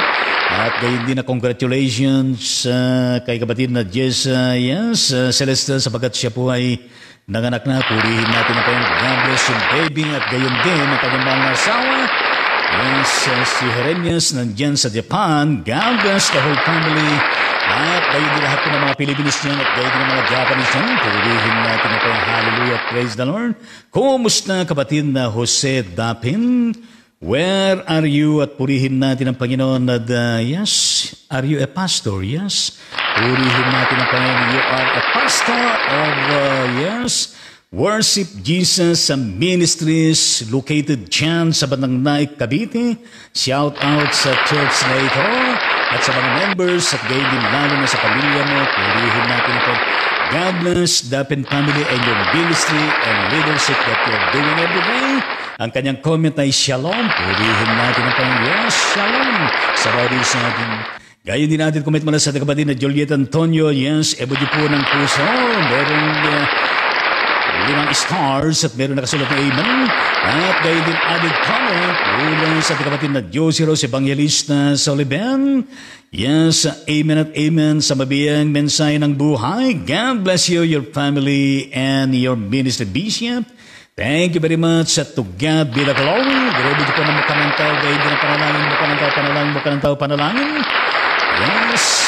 At gayon din na congratulations kay kapatid na Jess, Celeste, sapagkat siya po ay nanganak na, purihin natin ang Panginoon. God bless yung baby at gayon din ang kanyang mga asawa. Si Jeremias nandyan sa Japan, God bless the whole family. At gayon din lahat po ng mga Pilipinis niyan at gayon din ng mga Japanese niyan. Purihin natin na kayong hallelujah, praise the Lord. Kumusta kapatid na Jose Dapin? Where are you? At purihin natin ang Panginoon. At are you a pastor? Yes. Purihin natin ang Panginoon. You are a pastor of, Worship Jesus Ministries located dyan sa Bandang Naik, Cavite. Shout out sa church na ito at sa mga members at gayon din lalo na sa pamilya mo. Purihin natin ito. God bless Dapin family and your ministry and leadership that you are doing every day. Ang kanyang comment ay Shalom. Purihin natin ang Panginoon. Shalom sa bawat isa natin. Gayon din natin comment mula sa kapatid na Julieta Antonio. Yes, emoji po ng puso. Merong 5 stars at meron nakasulat na Amen. At gayon din added comment mula sa kapatid na Josie Rose Evangelista Soliben. Yes, Amen at Amen sa mabiyang mensahe ng buhay. God bless you, your family, and your ministry, Bishop. Thank you very much at to God be the glory. Grabe ko na makanantaw, gayon din ang panalangin, panalangin. Yes.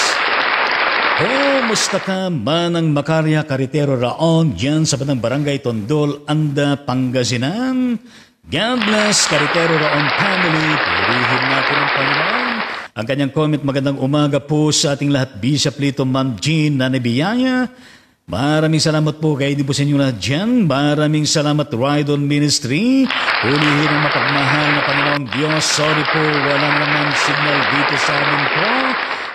Kumusta ka Manang Makarya Karitero Raon dyan sa Batang Barangay Tondol, Anda, Pangasinan. God bless Karitero Raon family. Purihin natin ang Panginoon. Ang kanyang comment, magandang umaga po sa ating lahat. Bishop Lito, Ma'am Jean, Nanay Biyaya. Maraming salamat po kayo din po sa inyo lahat dyan. Maraming salamat Ride On Ministry. Purihin ang mapagmahal na Panginoong Diyos. Sorry po, walang naman signal dito sa amin po.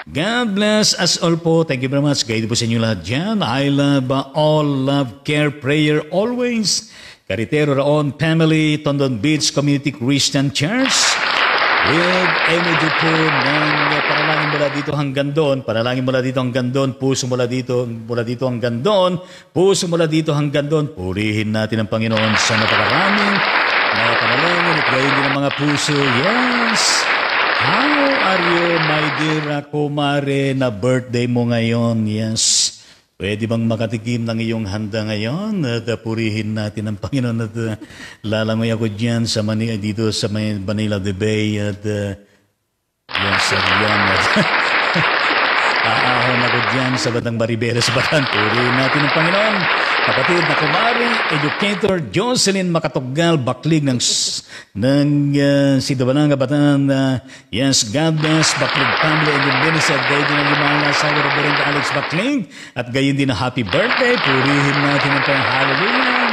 God bless us all po. Thank you very much. Kayo din po sa inyo lahat dyan. I love all, love, care, prayer, always. Karitero Raon Family, Tondon Beach Community Christian Church. With energy po ng panalangin mula dito hanggang doon. Panalangin mula dito hanggang doon. Puso mula dito hanggang doon. Puso mula dito hanggang doon. Purihin natin ang Panginoon sa napakaraming mga panalangin at gayon din ang mga puso. Yes! How are you, my dear kumare, na birthday mo ngayon? Yes. Pwede bang makatikim ng iyong handa ngayon at purihin natin ang Panginoon at lalangoy ako dyan sa dito sa Manila de Bay at yan sa Rian at aahon ako dyan sa Batang Maribeles, Batan. Purihin natin ang Panginoon. Kapatid na kumari, educator Jocelyn Makatugal, baklig ng Sidabananga, Batan. Yes, God bless, baklig family and yung Benisad. Gayon din ang limang asawa na Berenda Alex Baklig. At gayon din na happy birthday. Purihin natin ang Panginoon. Hallelujah.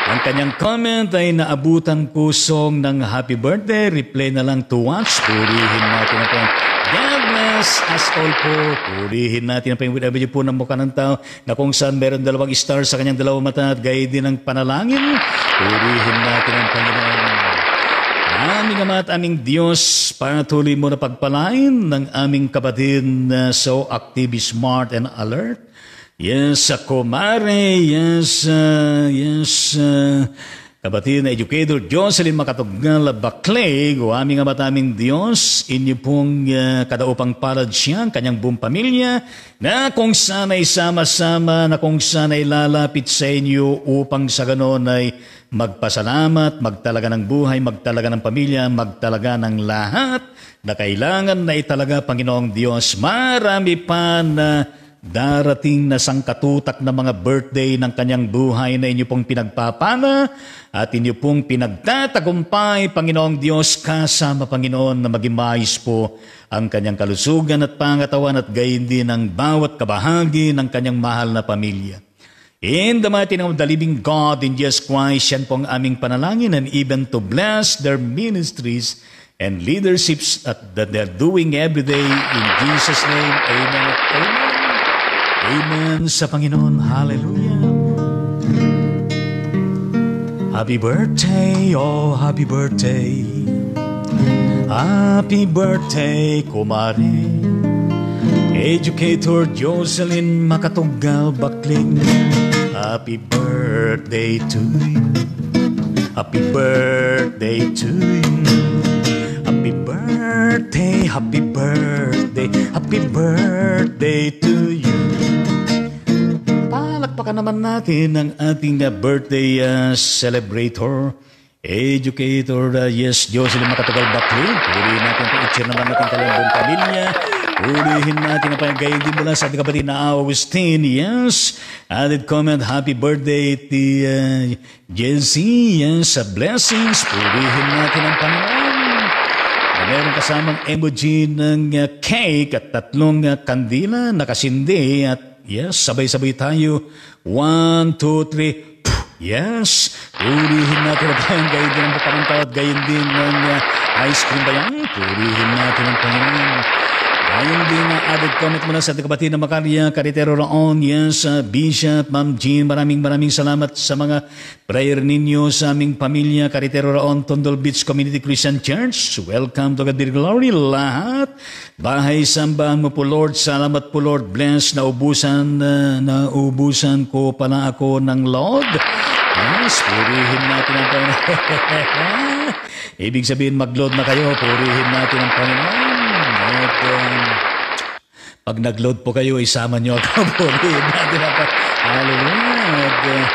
Ang kanyang comment ay naabutan ko song ng happy birthday. Replay na lang to watch. Purihin natin ang Panginoon. God bless us all po. Purihin natin ang Panginoon. With po ng mukha ng tao na kung saan meron dalawang star sa kanyang dalawang mata at gayon din ang panalangin. Purihin natin ang Panginoon. Aming Ama at aming Diyos, patuloy mo na pagpalain ng aming kapatid na so active, smart, and alert. Yes, kumare. Yes, kapatid na educator Jocelyn Makatugal Baklig, o aming Ama at aming Diyos, inyo pong kadaupang palad siya, kanyang buong pamilya, na kung saan ay sama-sama, na kung saan ay lalapit sa inyo upang sa ganon ay magpasalamat, magtalaga ng buhay, magtalaga ng pamilya, magtalaga ng lahat na kailangan na italaga, Panginoong Diyos. Marami pa na darating na sangkatutak na mga birthday ng kanyang buhay na inyo pong pinagpapala at inyo pong pinagtatagumpay, Panginoong Diyos, kasama, Panginoon, na maging maayos po ang kanyang kalusugan at pangatawan at gayon din ang bawat kabahagi ng kanyang mahal na pamilya. In the mighty name of the living God, in Jesus Christ, yan po ang aming panalangin, and even to bless their ministries and leaderships that they're doing every day. In Jesus' name, amen at amen. Amen sa Panginoon. Hallelujah. Happy birthday, oh happy birthday. Happy birthday, kumare. Educator Jocelyn Makatugal Bakling. Happy birthday to you. Happy birthday to you. Happy birthday, happy birthday, happy birthday to you. Palakpakan naman natin ang ating birthday celebrator, educator, yes, Jocelyn Makatugal Bakling. Purihin natin ito, i-cheer naman natin kanyang pamilya. Purihin natin ang pagkain din mula sa ating kapatid na Augustine. Yes, added comment, happy birthday to Jency. Yes, blessings. Purihin natin ang Panginoon. Meron kasamang emoji ng cake at tatlong kandila nakasindi at yes, sabay-sabay tayo. 1, 2, 3. Yes, purihin natin ang Panginoon. Gayon din ang bukang tao at gayon din ng ice cream ba yan? Purihin natin ang Panginoon. Gayon din ang added comment mula sa ating kapatid na Macaria, Karitero Raon, yes, Bishop, Ma'am Jean, maraming salamat sa mga prayer ninyo sa aming pamilya, Karitero Raon, Tondol Beach Community Christian Church. Welcome to God be glory, lahat. Bahay sambahan mo po, Lord. Salamat po, Lord. Bless, naubusan ko pala ako ng Lord. Yes, purihin natin ang Panginoon. Ibig sabihin, mag-load na kayo, purihin natin ang Panginoon. At pag nag-load po kayo, isama nyo ako. Purihin natin ang Panginoon. Hallelujah.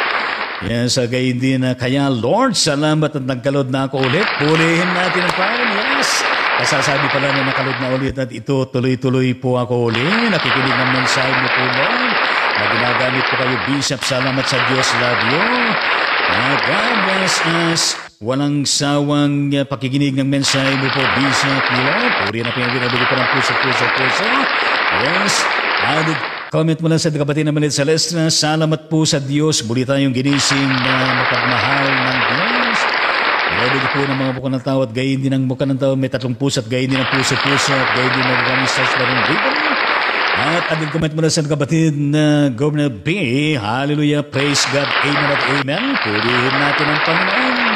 Yes, gayon din kaya, Lord, salamat at nagka-load na ako ulit. Purihin natin ang Panginoon. Yes. Kasasabi pala na nakaload na ulit at ito, tuloy-tuloy po ako ulit. Nakikinig ng mensahe mo po, Lord. Na ginagamit po kayo, Bishop. Salamat sa Diyos. Love you. God bless us. Walang sawang pakikinig ng mensahe mo po, Bishop. Puri na pinag-binabili ko ng puso. Yes. Added comment mo lang sa kapatid na Manit Celestina. Salamat po sa Diyos. Muli tayong ginising na mapagmahal ng Diyos. Pwede po ng mga mukha ng tao at gayon din ang mukha ng tao. May 3 puso at gayon din ang puso at gayon din ang maraming stars na rin dito. At added comment mo na sa kapatid na Governor B. Hallelujah. Praise God. Amen at amen. Purihin natin ang Panginoon.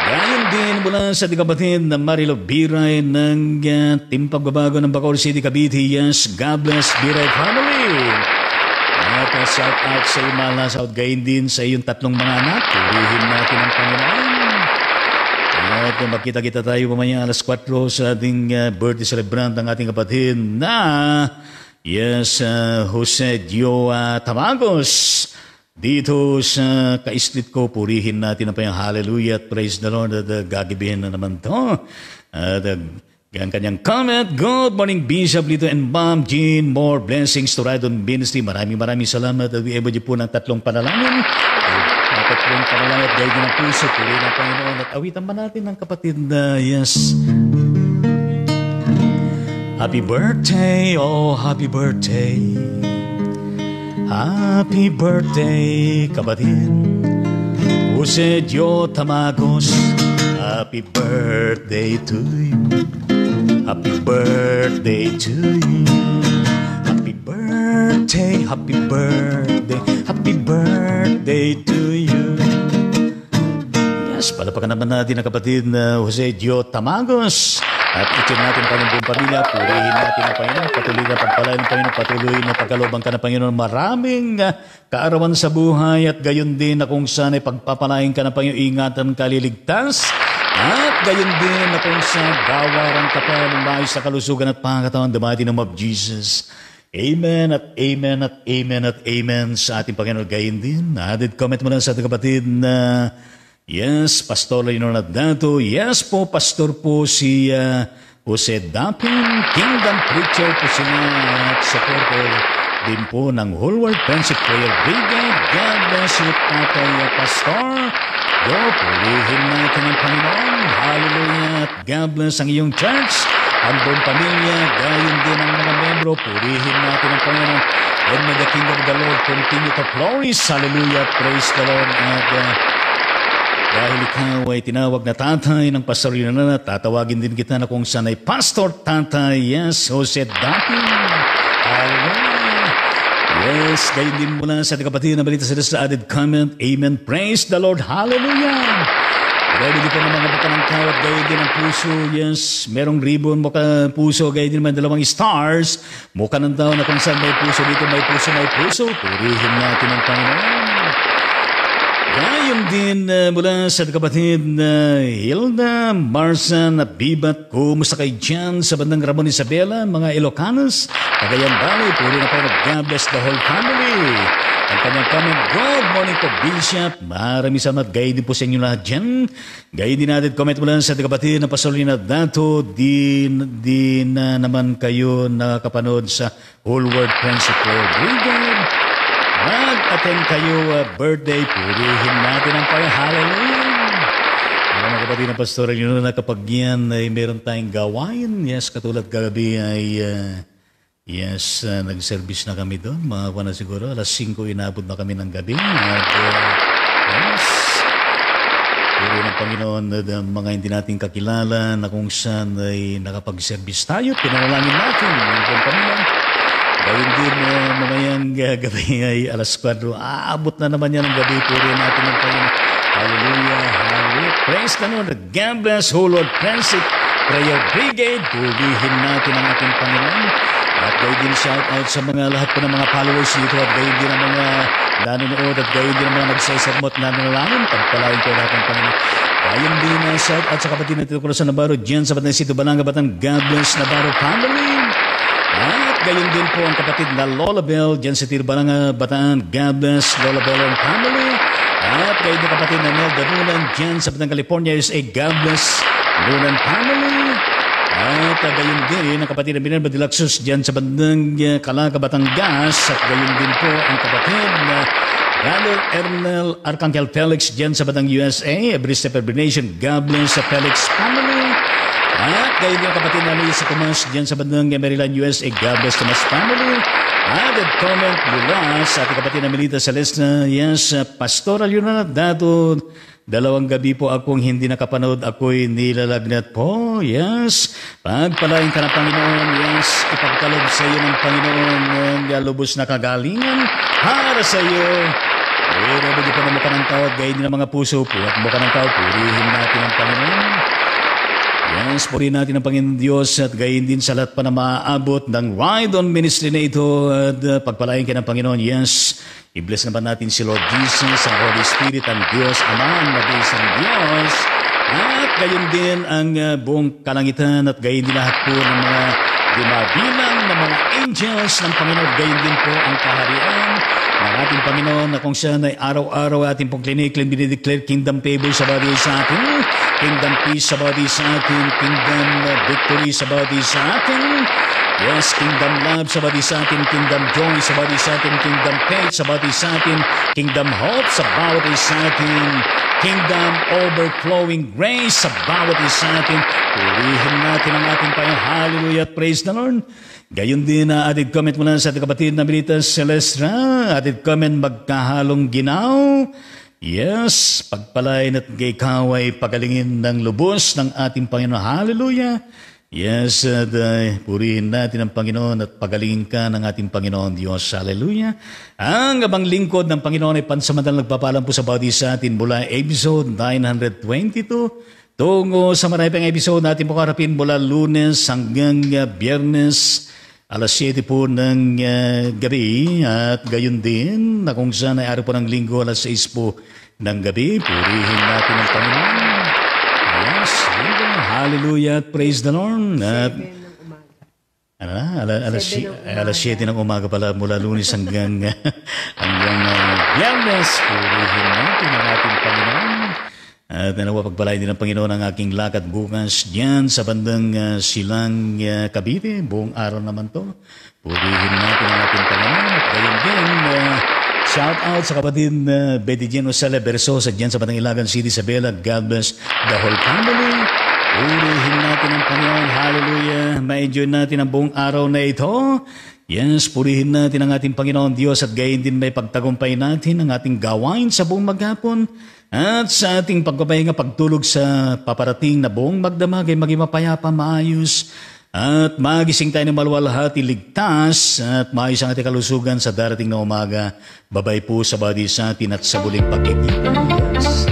Gayon din mula sa ating kapatid na Marilo Biray ng Team Pagbabago ng Bacoor City, Cavite. Yes, God bless Biray family. At shout out sa iyo, mahal na shout gayon din sa iyong 3 mga anak. Purihin natin ang Panginoon. At magkita-kita tayo mamaya alas 4 sa ating birthday celebrant ng ating kapatid na Yes, Jose Dio Tamagos. Dito sa ka-street ko, purihin natin ang payang hallelujah at praise the Lord at gagabihin na naman to. At ang kanyang comment, good morning Bishop Lito and Ma'am Jean, more blessings to Ride on Ministry. Maraming salamat at we po ng tatlong panalangin. Tatlong panalangin at gaydi ng puso, purihin ang Panginoon at awitan ba natin ang kapatid na yes. Happy birthday, oh happy birthday. Happy birthday, kapatid Jose Dio Tamagos. Happy birthday to you. Happy birthday to you. Happy birthday, happy birthday, happy birthday to you. Yes, palapakan naman natin ang kapatid na Jose Dio Tamagos. At itin natin ang kanyang buong pamilya, purihin natin ang Panginoon, patuloy na pagpalain ng Panginoon, patuloy na pagkalobang ka ng Panginoon, maraming kaarawan sa buhay at gayon din na kung saan ay pagpapalain ka ng Panginoon, ingatan kaliligtas, at gayon din na kung saan gawaran ka pa ng maayos sa kalusugan at pangatawan, the mighty name of Jesus. Amen at amen at amen at amen sa ating Panginoon. Gayon din, added comment mo lang sa ating kapatid na yes, Pastor Leonard Dato. Yes po, Pastor po si Jose Dapin, Kingdom Preacher po sila at supporter din po ng Whole World Friendship Prayer Brigade. God bless you, Tatay Pastor. Go, pulihin natin ang Panginoon. Hallelujah. At God bless ang iyong church, ang buong pamilya, gayon din ang mga membro. Pulihin natin ang Panginoon. And may the kingdom of the Lord continue to flourish. Hallelujah. Praise the Lord. At dahil ikaw ay tinawag na tatay ng Pastor Yunana, tatawagin din kita na kung saan ay Pastor Tatay, yes, Jose Dapin. Hallelujah. Yes, gayon din mula sa ating kapatid na balita sa added comment. Amen. Praise the Lord. Hallelujah. Ready din po ng mga baka ng tao at gayon din ang puso. Yes, merong ribbon, mukha puso, gayon din naman dalawang stars. Mukha ng tao na kung saan may puso dito, may puso, may puso. Purihin natin ang Panginoon. Gayon din mula sa kapatid na Hilda, Marsan, Bibat, kumusta kayo dyan sa bandang Ramon Isabela, mga Ilocanos, Cagayan Valley, puri na kayo God bless the whole family. Ang kanyang comment, good morning po Bishop, maraming salamat, gayon din po sa inyo lahat dyan. Gayon din natin comment mula sa kapatid na Pasolina Dato, di na naman kayo nakapanood sa Whole World Friendship Prayer Brigade. Mag-attend kayo birthday, purihin natin ang Panginoon. Hallelujah! Mga kapatid na pastoral yun na kapag yan ay meron tayong gawain. Yes, katulad kagabi ay yes, nag-service na kami doon. Mga na siguro, alas 5 inabot na kami ng gabi. At yes, purihin ang Panginoon na mga hindi natin kakilala na kung saan ay nakapag-service tayo. Pinanalangin natin ang pamilya. Gayun din mamayang gabi ay alas 4. Aabot na naman yan ang gabi. Puri natin ang Panginoon. Hallelujah, hallelujah. Praise the Lord. God bless, whole Lord Friendship Prayer Brigade. Purihin natin ang ating Panginoon. At gayun din shout out sa mga lahat po ng mga followers dito. At gayun din ang mga nanonood. At gayun din ang mga nagsasermot na nanalangin. Pagpalain ko natin ang Panginoon. Gayun din shout out sa kapatid na Tito Corazon Navarro. Diyan sa Batang Sito Balanga Batang. God bless Navarro family. At gayon din po ang kapatid na Lola Bell dyan sa Tirbalanga, Bataan. God bless Lola Bell and family. At gayon din kapatid na Nelda Nunan dyan sa Batang California USA. God bless Nunan family. At gayon din ang kapatid na Minerva de Laxus dyan sa Bandang Calaca, Batangas. At gayon din po ang kapatid na Brother Ernel Arcangel Felix dyan sa Batang USA. Every step, every nation. God bless sa Felix family. At gayon din ang kapatid namin sa Tomas dyan sa bandang Maryland, USA. God bless Tomas family. Added comment mula sa ating kapatid na Melita Celeste. Yes, Pastoral Yunana Dato. 2 gabi po akong hindi nakapanood. Ako'y nilalagnat po. Yes. Pagpalain ka ng Panginoon. Yes. Ipagkalob sa iyo ng Panginoon ng lubos na kagalingan para sa iyo. Pero hindi pa na mukha ng tao. Gayon din ang mga puso po. At mukha ng tao. Purihin natin ang Panginoon. Yes, purihin natin ang Panginoon Diyos at gayon din sa lahat pa na maaabot ng Ride on Ministry na ito at pagpalain ka ng Panginoon. Yes, i-bless naman natin si Lord Jesus, ang Holy Spirit, ang Diyos, Ama, ang nag-iisang Diyos. At gayon din ang buong kalangitan at gayon din lahat po ng mga Dumabilang ng mga angels ng Panginoon. Gayon din po ang kaharian ng ating Panginoon na kung siya ay araw-araw ating pong clinically dinideclare kingdom favor sa bawat isa sa atin, kingdom peace sa bawat isa sa atin, kingdom victory sa bawat isa sa atin. Yes, kingdom love sa bawat isa sa atin, kingdom joy sa bawat isa sa atin, kingdom faith sa bawat isa sa atin, kingdom hope sa bawat isa sa atin, kingdom overflowing grace sa bawat isa sa atin. Purihin natin ang ating Panginoon. Hallelujah, praise the Lord. Gayon din na ating comment mula sa ating kapatid na Militas Celestra. Ating comment magkahalong ginaw. Yes, pagpalain at ikaw ay pagalingin ng lubos ng ating Panginoon. Hallelujah. Yes, at purihin natin ang Panginoon at pagalingin ka ng ating Panginoon Diyos. Hallelujah. Ang abang lingkod ng Panginoon ay pansamantalang nagpapalam po sa bawat isa atin mula episode 922 tungo sa marami pang episode natin po karapin mula Lunes hanggang Biyernes alas 7 po ng gabi at gayon din na kung saan ay araw po ng linggo alas 6 po ng gabi. Purihin natin ang Panginoon. Yes, hallelujah, praise the Lord. At alas 7 ng umaga pala mula Lunes hanggang Biyernes. Purihin natin ang ating Panginoon. At nawapagpalain din ng Panginoon ang aking lakad bukas diyan sa bandang Silang Cavite. Buong araw naman to. Purihin natin ang ating Panginoon. At gayon din, shout out sa kapatid Betty Jean Osala Bersosa diyan sa bandang Ilagan City, Isabela. God bless the whole family. Purihin natin ang Panginoon. Hallelujah. Ma-enjoy natin ang buong araw na ito. Yes, purihin natin ang ating Panginoon Diyos at gayon din may pagtagumpay natin ang ating gawain sa buong maghapon at sa ating pagpapahinga pagtulog sa paparating na buong magdamag ay maging mapayapa, maayos at magising tayo ng maluwalhati, ligtas at maayos ang ating kalusugan sa darating na umaga. Babay po sa bawat isa atin at sa muling pagkikita. Yes.